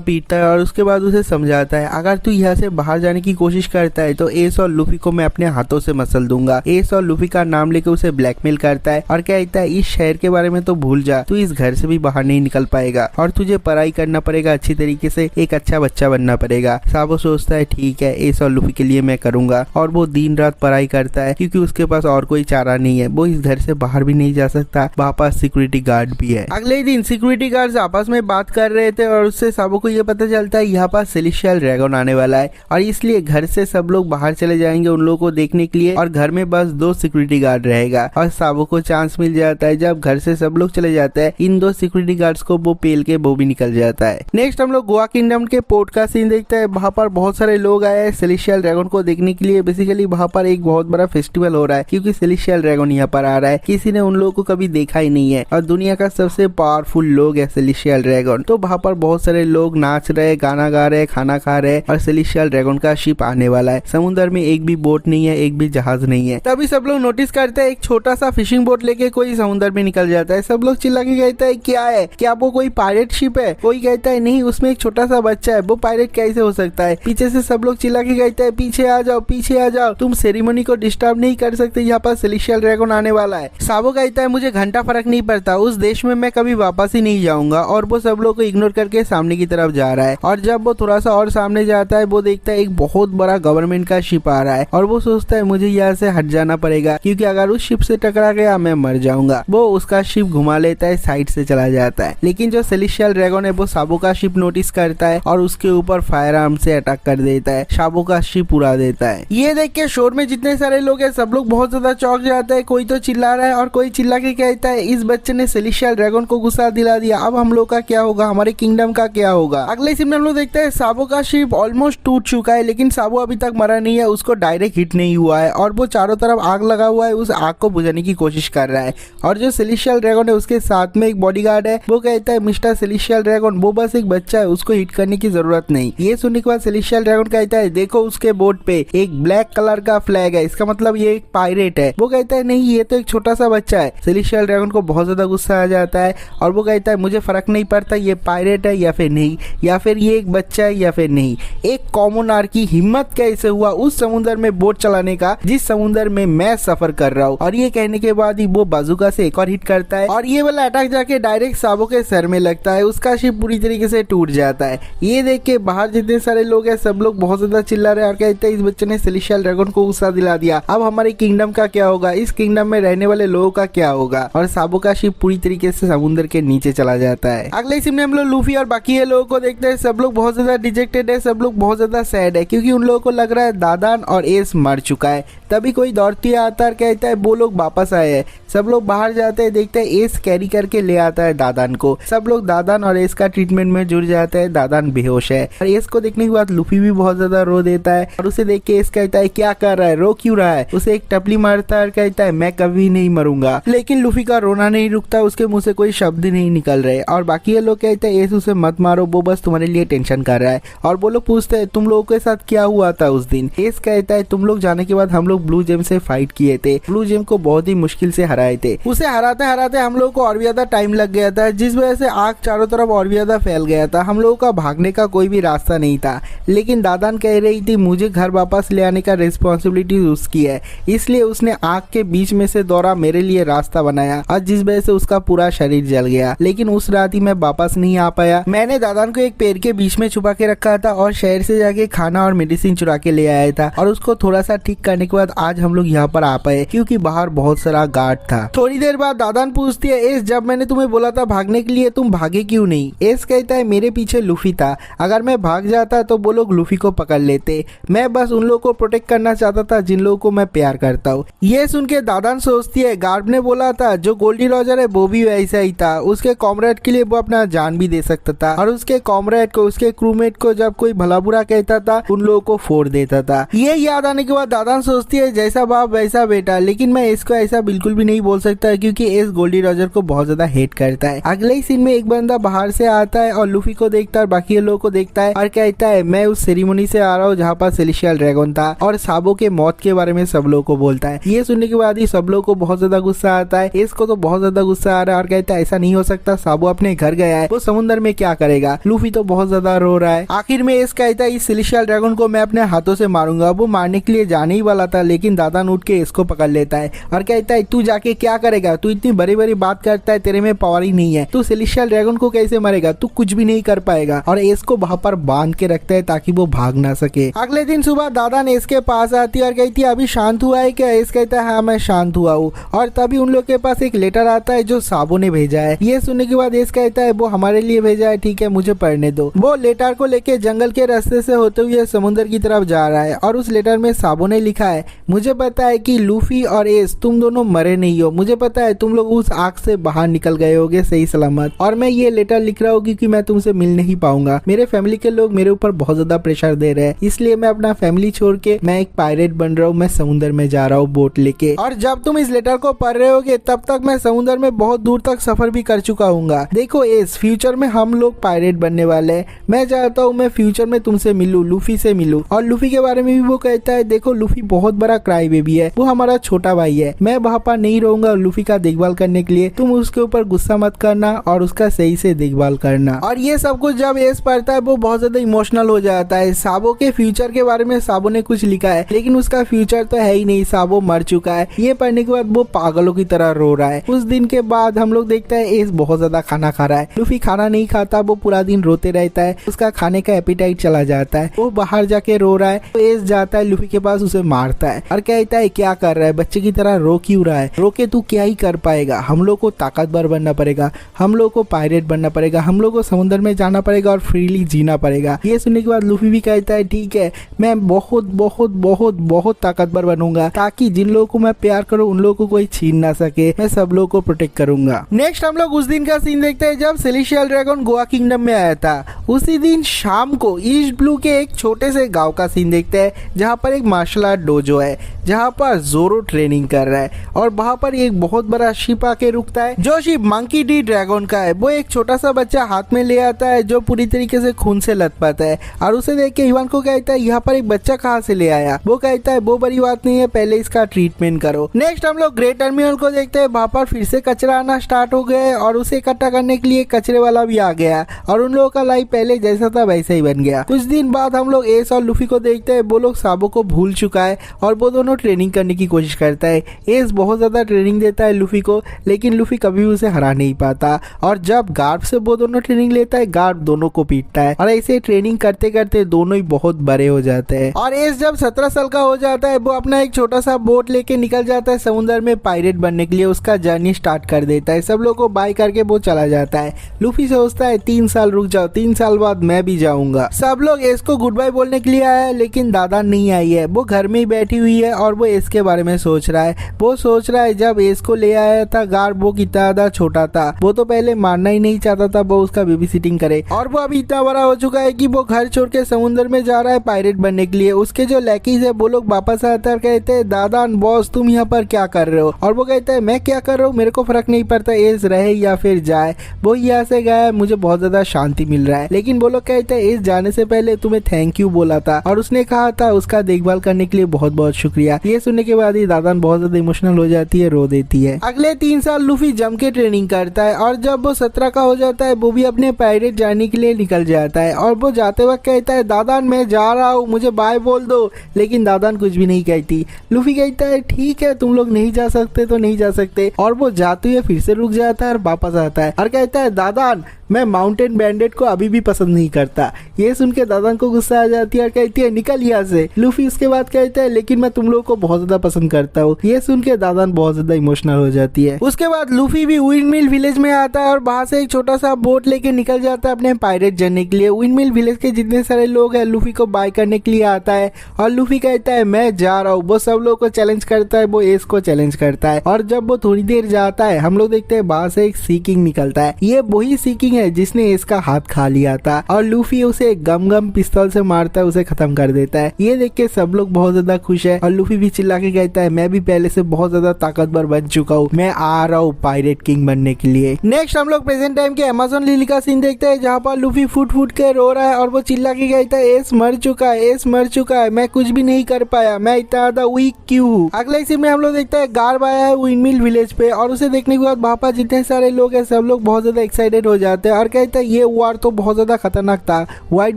पीटता है और उसके बाद उसे समझाता है अगर तू यहाँ से बाहर जाने की कोशिश करता है तो एस और लूफी को मैं अपने हाथों से मसल दूंगा। एस और लूफी का नाम लेके उसे ब्लैकमेल करता है और कहता है इस शहर के बारे में तो भूल जा, तू इस घर से भी बाहर नहीं निकल पाएगा और तुझे पढ़ाई करना पड़ेगा अच्छी तरीके से, एक अच्छा बच्चा बनना पड़ेगा। साबो सोचता है ठीक है एस और लूफी के लिए मैं करूंगा और वो दिन रात पढ़ाई करता है क्योंकि उसके पास और कोई चारा नहीं है। वो इस घर से बाहर भी नहीं जा सकता, वहाँ पास सिक्योरिटी गार्ड भी है। अगले दिन सिक्योरिटी गार्ड्स आपस में बात कर रहे थे और उससे साबो को ये पता चलता है यहाँ पास सेलेस्टियल ड्रैगन आने वाला है और इसलिए घर से सब लोग बाहर चले जाएंगे उन लोगों को देखने के लिए और घर में बस 2 सिक्योरिटी गार्ड रहेगा। और साबो को चांस मिल जाता है, जब घर से सब लोग चले जाते हैं इन 2 सिक्योरिटी गार्ड्स को वो पेल के वो भी निकल जाता है। नेक्स्ट हम लोग गोवा किंगडम के पोर्ट का सीन देखते हैं। वहाँ पर बहुत सारे लोग आए हैं सेलेस्टियल ड्रैगन को देखने के लिए। बेसिकली वहाँ पर एक बहुत बड़ा फेस्टिवल हो रहा है क्योंकि सेलेस्टियल ड्रैगन यहाँ पर आ रहा है, किसी ने उन लोगों को कभी देखा ही नहीं है और दुनिया का सबसे पावरफुल लोग है सेलेस्टियल ड्रैगन। तो वहाँ पर बहुत सारे लोग नाच रहे, गाना गा रहे, खाना खा रहे और सेलेस्टियल ड्रैगन का शिप आने वाला है। समुद्र में एक भी बोट नहीं है, एक भी जहाज नहीं है। तभी सब लोग नोटिस करते हैं एक छोटा सा फिशिंग बोट लेके कोई समुद्र में निकल जाता है। सब लोग चिल्ला के कहता है क्या है, क्या वो कोई पायरेट शिप है? कोई कहता है नहीं, उसमें एक छोटा सा बच्चा है, वो पायरेट कैसे हो सकता है? पीछे से सब लोग चिल्ला के कहते हैं पीछे आ जाओ, पीछे आ जाओ, तुम सेरेमनी को डिस्टर्ब नहीं कर सकते, यहाँ पर सेलेस्टियल ड्रैगन आने वाला है। साबो कहता है मुझे घंटा फर्क नहीं पड़ता, उस देश में मैं कभी वापस ही नहीं जाऊंगा और वो सब लोग को इग्नोर करके सामने की तरफ जा रहा है। और जब वो थोड़ा सा और सामने जाता है वो देखता है एक बहुत बड़ा गवर्नमेंट का शिप आ रहा है और वो सोचता है मुझे यहाँ से हट जाना पड़ेगा क्योंकि अगर उस शिप से टकरा गया मैं मर जाऊंगा। वो उसका शिप घुमा लेता है, साइड से चला जाता है। लेकिन जो सेलेस्टियल ड्रैगन है वो साबो का शिप नोटिस करता है और उसके ऊपर फायर आर्म से अटैक कर देता है, साबो का शिप उड़ा देता है। ये देख के शोर में जितने सारे लोग हैं सब लोग बहुत ज्यादा चौंक जाते हैं। कोई तो चिल्ला रहा है और कोई चिल्ला के कहता है इस बच्चे ने सेलेस्टियल ड्रैगन को गुस्सा दिला दिया, अब हम लोग का क्या होगा, हमारे किंगडम का क्या होगा। अगले सीन में हम लोग देखते हैं साबो का शिप ऑलमोस्ट टूट चुका है लेकिन साबो अभी तक मरा नहीं है, उसको डायरेक्ट हिट नहीं हुआ है और वो चारों तरफ आग लगा हुआ है, उस आग को बुझाने की कोशिश कर रहा है। और जो सेलेस्टियल ड्रैगन है उसके साथ में एक बॉडीगार्ड है, वो कहता है मिस्टर सेलेस्टियल ड्रैगन वो बस एक बच्चा है, उसको हिट करने की जरूरत नहीं। ये सुनने के बाद सेलेस्टियल ड्रैगन कहता है देखो उसके बोट पे एक ब्लैक कलर का फ्लैग है, इसका मतलब ये एक पायरेट है। वो कहता है नहीं ये तो एक छोटा सा बच्चा है। सेलेस्टियल ड्रैगन को बहुत ज्यादा गुस्सा आ जाता है और वो कहता है मुझे फर्क नहीं पड़ता ये पायरेट है या फिर नहीं, या फिर ये एक बच्चा है या फिर नहीं, एक कॉमनर की हिम्मत कैसे हुआ उस समुद्र में बोट चलाने का जिस समुद्र में मैं सफर कर रहा हूँ। और ये कहने के बाद ही वो बाजूका से एक और हिट करता है और ये वाला अटैक जाके डायरेक्ट साबो के सर में लगता है, उसका शिप पूरी तरीके से टूट जाता है। ये देख के बाहर जितने सारे लोग हैं सब लोग बहुत ज्यादा चिल्ला रहे हैं और कहते हैं इस बच्चे ने सेलेस्टियल ड्रैगन को गुस्सा दिला दिया, अब हमारे किंगडम का क्या होगा, इस किंगडम में रहने वाले लोगों का क्या होगा। और साबो का शिप पूरी तरीके से समुद्र के नीचे चला जाता है। अगले सीन में हम लोग लूफी और बाकी ये लोगों को देखते हैं, सब लोग बहुत ज्यादा डिजेक्टेड है, सब लोग बहुत ज्यादा सैड है क्योंकि उन लोगों को लग रहा है दादान और एस मर चुका है। तभी कोई दौड़ती आता है कहता है वो लोग वापस आए हैं। सब लोग बाहर जाते हैं, देखते हैं एस कैरी करके ले आता है दादान को। सब लोग दादान और एस का ट्रीटमेंट में जुड़ जाते हैं। दादान बेहोश है और एस को देखने के बाद लूफी भी बहुत ज्यादा रो देता है और उसे देख के एस कहता है क्या कर रहा है, रो क्यों रहा है। उसे एक टपली मारता है और कहता है मैं कभी नहीं मरूंगा। लेकिन लूफी का रोना नहीं रुकता, उसके मुंह से कोई शब्द नहीं निकल रहे और बाकी ये लोग कहते हैं एस उसे मत मारो, वो बस तुम्हारे लिए टेंशन कर रहा है। और वो लोग पूछते हैं तुम लोगों के साथ क्या हुआ था उस दिन। एस कहता है तुम लोग जाने के बाद हम लोग ब्लू जेम से फाइट किए थे, ब्लू जेम को बहुत ही मुश्किल से हराए थे। उसे हराते हराते हम लोग को और भी ज्यादा टाइम लग गया था जिस वजह से आग चारों तरफ और भी ज्यादा फैल गया था। हम लोगों का भागने का कोई भी रास्ता नहीं था। लेकिन दादान कह रही थी मुझे घर वापस ले आने का रिस्पॉन्सिबिलिटी उसकी है, इसलिए उसने आग के बीच में से दौरा मेरे लिए रास्ता बनाया और जिस वजह से उसका पूरा शरीर जल गया। लेकिन उस रात ही मैं वापस नहीं आ पाया। मैंने दादान को एक पेड़ के बीच में छुपा के रखा था और शहर से जाके खाना और मेडिसिन चुरा के ले आया था और उसको थोड़ा सा ठीक करने के बाद आज हम लोग यहाँ पर आ पाए क्योंकि बाहर बहुत सारा गार्ड था। थोड़ी देर बाद दादान पूछती है एस जब मैंने तुम्हें बोला था भागने के लिए तुम भागे क्यों नहीं। एस कहता है मेरे पीछे लूफी था, अगर मैं भाग जाता तो वो लोग लूफी को पकड़ लेते, मैं बस उन लोगों को प्रोटेक्ट करना चाहता था जिन लोगों को मैं प्यार करता हूँ। ये सुन के दादान सोचती है गार्ड ने बोला था जो गोल्डी रॉजर है वो भी वैसा ही था, उसके कॉमरेड के लिए वो अपना जान भी दे सकता था और उसके कॉमरेड कॉमरेड को, उसके क्रूमेट को जब कोई भला बुरा कहता था उन लोगों को फोड़ देता था। ये याद आने के बाद दादान सोचती है जैसा बाप वैसा बेटा, लेकिन मैं इसको ऐसा बिल्कुल भी नहीं बोल सकता क्योंकि एस गोल्डी रॉजर को बहुत ज्यादा हेट करता है। अगले ही सीन में एक बंदा बाहर से आता है और लूफी को देखता है और बाकी लोगों को देखता है और कहता है मैं उस सेरेमनी से आ रहा हूँ जहाँ पर सेलेस्टियल ड्रैगन था, और साबो के मौत के बारे में सब लोगों को बोलता है। ये सुनने के बाद ही सब लोगों को बहुत ज्यादा गुस्सा आता है। एस को तो बहुत ज्यादा गुस्सा आ रहा है और कहता है ऐसा नहीं हो सकता, साबो अपने घर गया है, वो समुद्र में क्या करेगा। लूफी तो बहुत ज्यादा रो रहा है। आखिर में एस कहता है इस सेलेस्टियल ड्रैगन को मैं अपने हाथों से मारूंगा। वो मारने के लिए जाने ही वाला था, लेकिन दादान उठ के इसको पकड़ लेता है और कहता है तू जाके क्या करेगा, तू इतनी बड़ी बड़ी बात करता है, तेरे में पावर ही नहीं है, तू सेलेस्टियल ड्रैगन को कैसे मारेगा, तू कुछ भी नहीं कर पाएगा। और एस को वहां पर बांध के रखता है ताकि वो भाग ना सके। अगले दिन सुबह दादान एस के पास आती है और कहती है अभी शांत हुआ है क्या। एस कहता है हाँ मैं शांत हुआ हूँ। और तभी उन लोग के पास एक लेटर आता है जो साबो ने भेजा है। ये सुनने के बाद एस कहता है वो हमारे लिए भेजा है, ठीक है मुझे पढ़ने दो। वो लेटर को लेके जंगल के रास्ते से होते हुए समुद्र की तरफ जा रहा है और उस लेटर में साबो ने लिखा है मुझे पता है कि लूफी और एस तुम दोनों मरे नहीं हो, मुझे पता है तुम लोग उस आग से बाहर निकल गए होगे सही सलामत, और मैं ये लेटर लिख रहा हूँ क्योंकि मैं तुमसे मिल नहीं पाऊंगा। मेरे फैमिली के लोग मेरे ऊपर बहुत ज्यादा प्रेशर दे रहे हैं, इसलिए मैं अपना फैमिली छोड़ के मैं एक पायरेट बन रहा हूँ, मैं समुद्र में जा रहा हूँ बोट लेके। और जब तुम इस लेटर को पढ़ रहे होगे तब तक मैं समुद्र में बहुत दूर तक सफर भी कर चुका हूँ। देखो एस फ्यूचर में हम लोग पायरेट बनने वाले हैं, मैं चाहता हूँ मैं फ्यूचर में तुमसे मिलूं, लूफी से मिलूं। और लूफी के बारे में भी वो कहता है देखो लूफी बहुत बड़ा क्राई बेबी है, वो हमारा छोटा भाई है, मैं वहाँ पर नहीं रहूंगा लूफी का देखभाल करने के लिए, तुम उसके ऊपर गुस्सा मत करना और उसका सही से देखभाल करना। और ये सब कुछ जब एस पढ़ता है वो बहुत ज्यादा इमोशनल हो जाता है। साबो के फ्यूचर के बारे में साबो ने कुछ लिखा है लेकिन उसका फ्यूचर तो है ही नहीं, साबो मर चुका है। ये पढ़ने के बाद वो पागलों की तरह रो रहा है। उस दिन के बाद हम लोग देखते हैं एस बहुत ज्यादा खाना खा रहा है। लूफी खाना नहीं खाता, वो पूरा दिन रोते रहता है, उसका खाने का एपिटाइट चला जाता है, वो बाहर जाके रो रहा है। तो एस जाता है लूफी के पास, उसे मारता है और कहता है क्या कर रहा है, बच्चे की तरह रो क्यों रहा है, रो के तू क्या ही कर पाएगा, हम लोग को ताकतवर बनना पड़ेगा, हम लोग को पायरेट बनना पड़ेगा, हम लोग को समुद्र में जाना पड़ेगा और फ्रीली जीना पड़ेगा। ये सुनने के बाद लूफी भी कहता है ठीक है मैं बहुत बहुत बहुत बहुत ताकतवर बनूंगा ताकि जिन लोगों को मैं प्यार करूं उन लोगों को कोई छीन ना सके, मैं सब लोगों को प्रोटेक्ट करूंगा। नेक्स्ट हम लोग उस दिन का सीन देखते हैं जब सेलेस्टियल ड्रैगन गोवा किंगडम में आया था। उसी दिन शाम को ईस्ट ब्लू के एक छोटे से गांव का सीन देखते हैं जहां पर एक मार्शल आर्ट डोजो है, जहां पर जोरो ट्रेनिंग कर रहा है और वहां पर एक बहुत बड़ा शिप आके रुकता है जो शिप मंकी डी ड्रैगन का है। वो एक छोटा सा बच्चा हाथ में ले आता है जो पूरी तरीके से खून से लथपथ है और उसे देख के इवान को कहता है यहाँ पर एक बच्चा कहाँ से ले आया। वो कहता है वो बड़ी बात नहीं है, पहले इसका ट्रीटमेंट करो। नेक्स्ट हम लोग ग्रेट टर्मिनल को देखते हैं, वहां पर फिर से कचरा आना स्टार्ट हो गया और उसे इकट्ठा करने के लिए कचरे वाला भी आ गया और उन लोगों का लाइफ पहले जैसा था वैसा ही बन गया। कुछ दिन बाद हम लोग एस और लूफी को देखते हैं, वो लोग साबो को भूल चुका है और वो दोनों ट्रेनिंग करने की कोशिश करता है। एस बहुत ज्यादा ट्रेनिंग देता है लूफी को, लेकिन लूफी कभी भी उसे हरा नहीं पाता और जब गार्ड से वो दोनों ट्रेनिंग लेता है गार्ड दोनों को पीटता है और ऐसे ट्रेनिंग करते करते दोनों ही बहुत बड़े हो जाते हैं। और एस जब 17 साल का हो जाता है वो अपना एक छोटा सा बोट लेके निकल जाता है समुद्र में पायरेट बनने के लिए, उसका जर्नी स्टार्ट कर देता है। सब लोग को बाय करके वो चला जाता है। लूफी सोचता है 3 साल रुक जाओ, 3 साल बाद मैं भी जाऊंगा। सब लोग एस को गुड बाय बोलने के लिए आया है लेकिन दादा नहीं आई है, वो घर में ही बैठी हुई है और वो एस के बारे में सोच रहा है। वो सोच रहा है जब एस को ले आया था गार्ड वो कितना ज्यादा छोटा था, वो तो पहले मारना ही नहीं चाहता था वो उसका बेबी सिटिंग करे और वो अभी इतना बड़ा हो चुका है कि वो घर छोड़ के समुद्र में जा रहा है पायरेट बनने के लिए। उसके जो लैकीज है वो लोग वापस आते हैं कहते हैं दादा बॉस तुम यहाँ पर क्या कर रहे हो, और वो कहता है मैं क्या कर रहा हूँ मेरे को फर्क नहीं पड़ता, एस रहे या फिर जाए, वो यहाँ से गया है, मुझे बहुत ज्यादा शांति मिल रहा है। लेकिन वो लोग कहते हैं एस जाने से पहले तुम्हें थैंक यू बोला था और उसने कहा था उसका देखभाल करने के लिए बहुत बहुत शुक्रिया। ये सुनने के बाद ही दादान बहुत ज्यादा इमोशनल हो जाती है, रो देती है। अगले 3 साल लूफी जम के ट्रेनिंग करता है और जब वो 17 का हो जाता है वो भी अपने पायरेट जाने के लिए निकल जाता है और वो जाते वक्त कहता है दादान मैं जा रहा हूँ मुझे बाय बोल दो, लेकिन दादान कुछ भी नहीं कहती। लूफी कहता है ठीक है तुम लोग नहीं जा सकते तो नहीं जा सकते और वो जाते हुए फिर से रुक जाता है और वापस आता है और कहता है दादान मैं माउंटेन बैंडेड को अभी भी पसंद नहीं करता। ये सुन के दादान को गुस्सा आ जाती है और कहती है निकल यहाँ से। लूफी उसके बाद कहता है लेकिन मैं तुम लोगों को बहुत ज्यादा पसंद करता हूँ। ये सुन के दादान बहुत ज्यादा इमोशनल हो जाती है। उसके बाद लूफी भी विंडमिल विलेज में आता है और वहां से एक छोटा सा बोट लेके निकल जाता है अपने पायरेट जाने के लिए। विंडमिल विलेज के जितने सारे लोग हैं लूफी को बाय करने के लिए आता है और लूफी कहता है मैं जा रहा हूँ। वो सब लोग को चैलेंज करता है, वो एस को चैलेंज करता है और जब वो थोड़ी देर जाता है हम लोग देखते हैं बाहर से एक सी किंग निकलता है। ये वही सी किंग है जिसने एस का हाथ खा खा लिया था और लूफी उसे गम गम पिस्तौल से मारता है, उसे खत्म कर देता है। ये देख के सब लोग बहुत ज्यादा खुश है और लूफी भी चिल्ला के कहता है मैं भी पहले से बहुत ज्यादा ताकतवर बन चुका हूँ, मैं आ रहा हूँ पायरेट किंग बनने के लिए। नेक्स्ट हम लोग प्रेजेंट टाइम के अमेज़न लिली का सीन देखते हैं जहाँ पर लूफी फुट फुट के रो रहा है और वो चिल्ला के कहता है एस मर चुका है, एस मर चुका है, मैं कुछ भी नहीं कर पाया, मैं इतना ज्यादा वीक क्यों हूँ। अगले सीन में हम लोग देखते हैं गार्ब आया है विंडमिल विलेज पे और उसे देखने के बाद वहाँ पर जितने सारे लोग हैं सब लोग बहुत ज्यादा एक्साइटेड हो जाते हैं और कहते हैं ये वार तो बहुत ज्यादा खतरनाक था, व्हाइट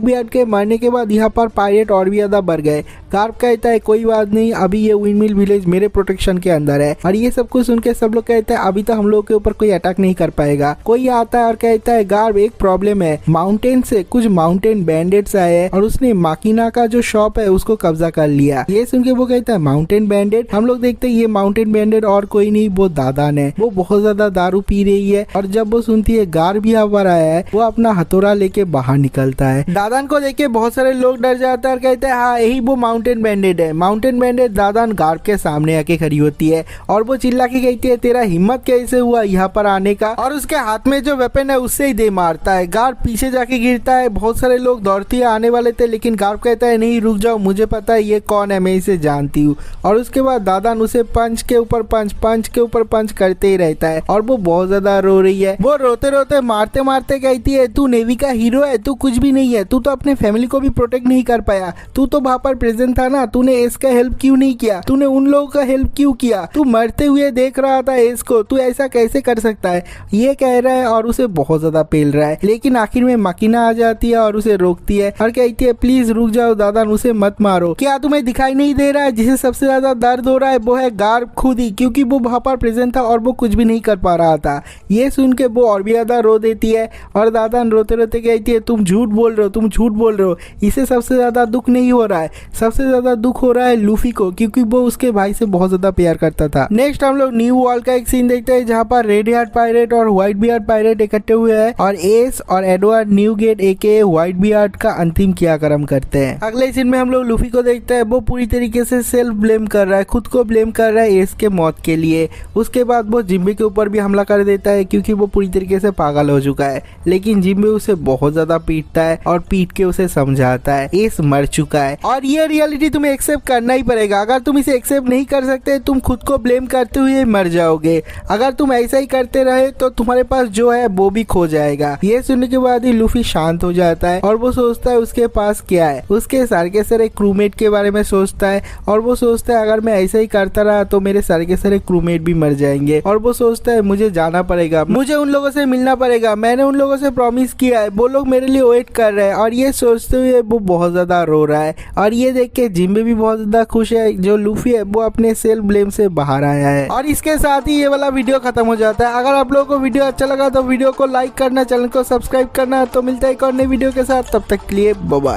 बियर्ड के मरने के बाद यहाँ पर पायरेट और भी ज्यादा बढ़ गए। गार्ब कहता है कोई बात नहीं, अभी ये विंडमिल विलेज मेरे प्रोटेक्शन के अंदर है। और ये सब कुछ सुन के सब लोग कहते हैं अभी तो हम लोग के ऊपर कोई अटैक नहीं कर पाएगा। कोई आता है और कहता है गार्ब एक प्रॉब्लम है, माउंटेन से कुछ माउंटेन बैंडेड्स आए हैं और उसने माकिना का जो शॉप है उसको कब्जा कर लिया। ये सुन के वो कहता है माउंटेन बैंडेड। हम लोग देखते हैं ये माउंटेन बैंडेड और कोई नहीं वो दादान है। वो बहुत ज्यादा दारू पी रही है और जब वो सुनती है गार्ब यहाँ पर आया है वो अपना हथौड़ा लेके बाहर निकलता है। दादान को देख के बहुत सारे लोग डर जाते हैं और कहते हैं हाँ यही वो माउंटेन बैंडेड है। माउंटेन बैंडेड दादान गार्ब के सामने आके खड़ी होती है और वो चिल्ला के कहती है तेरा हिम्मत कैसे हुआ यहाँ पर आने का, और उसके हाथ में जो वेपन है उससे ही दे मारता है। गार्ब पीछे जाके गिरता है। बहुत सारे लोग दौड़ते आने वाले थे लेकिन गार्ब कहता है नहीं रुक जाओ, मुझे पता है ये कौन है, मैं इसे जानती हूँ। और उसके बाद दादान उसे पंच के ऊपर पंच, पंच के ऊपर पंच करते ही रहता है और वो बहुत ज्यादा रो रही है। वो रोते रोते मारते मारते कहती है तू नेवी का हीरो है, तू कुछ भी नहीं है, तू तो अपने फैमिली को भी प्रोटेक्ट नहीं कर पाया, तू तो वहां पर प्रेजेंट था ना, तूने एस का हेल्प क्यों नहीं किया, तूने उन लोगों का हेल्प क्यों किया, तू मरते हुए देख रहा था एस को, तू ऐसा कैसे कर सकता है, ये कह रहा है और उसे बहुत ज्यादा पेल रहा है। लेकिन आखिर में माकिना आ जाती है और उसे रोकती है और कहती है प्लीज रुक जाओ दादान, उसे मत मारो। क्या तुम्हें दिखाई नहीं दे रहा है जिसे सबसे ज्यादा दर्द हो रहा है वो है गार्ब खुद ही, क्योंकि वो वहां पर प्रेजेंट था और वो कुछ भी नहीं कर पा रहा था। ये सुन के वो और भी ज्यादा रो देती है और दादान रोते रोते कहती है तुम झूठ बोल रहे हो, तुम झूठ बोल रहे हो, इसे सबसे ज्यादा दुख नहीं हो रहा है, सबसे ज्यादा दुख हो रहा है लूफी को, क्योंकि वो उसके भाई से बहुत ज्यादा प्यार करता था। नेक्स्ट हम लोग न्यू वर्ल्ड का एक सीन देखते हैं जहाँ पर रेड हार्ट पायरेट और व्हाइट बियर्ड पायरेट इकट्ठे हुए हैं और एस और एडवर्ड न्यूगेट एके व्हाइट बियर्ड का अंतिम क्रियाक्रम करते हैं। अगले सीन में हम लोग लूफी को देखते हैं, वो पूरी तरीके से सेल्फ ब्लेम कर रहा है, खुद को ब्लेम कर रहा है एस के मौत के लिए। उसके बाद वो जिम्बे के ऊपर भी हमला कर देता है क्योंकि वो पूरी तरीके से पागल हो चुका है। लेकिन जिम्बे उसे बहुत ज्यादा पीटता है और पीट के उसे समझाता है एस मर चुका है और ये रियलिटी तुम्हें एक्सेप्ट करना ही पड़ेगा। अगर तुम इसे एक्सेप्ट नहीं कर सकते तुम खुद को ब्लेम करते हुए मर जाओगे। अगर तुम ऐसा ही करते रहे तो तुम्हारे पास जो है वो भी खो जाएगा। ये सुनने के बाद ही लूफी शांत हो जाता है और वो सोचता है उसके पास क्या है। उसके सारे के सारे क्रूमेट के बारे में सोचता है और वो सोचता है अगर मैं ऐसा ही करता रहा तो मेरे सारे के सारे क्रूमेट भी मर जाएंगे। और वो सोचता है मुझे जाना पड़ेगा, मुझे उन लोगों से मिलना पड़ेगा, मैंने उन लोगों से प्रॉमिस किया है, वो लोग मेरे लिए वेट कर रहे हैं। और ये सोचते हुए वो बहुत ज्यादा रो रहा है और ये देख के जिम्बे भी बहुत ज्यादा खुश है। जो लूफी है वो अपने सेल्फ ब्लेम से बाहर आया है। और इसके साथ ही ये वाला वीडियो खत्म हो जाता है। अगर आप लोगों को वीडियो अच्छा लगा तो वीडियो को लाइक करना, चैनल को सब्सक्राइब करना। तो मिलता है एक और नई वीडियो के साथ, तब तक के लिए बाय बाय।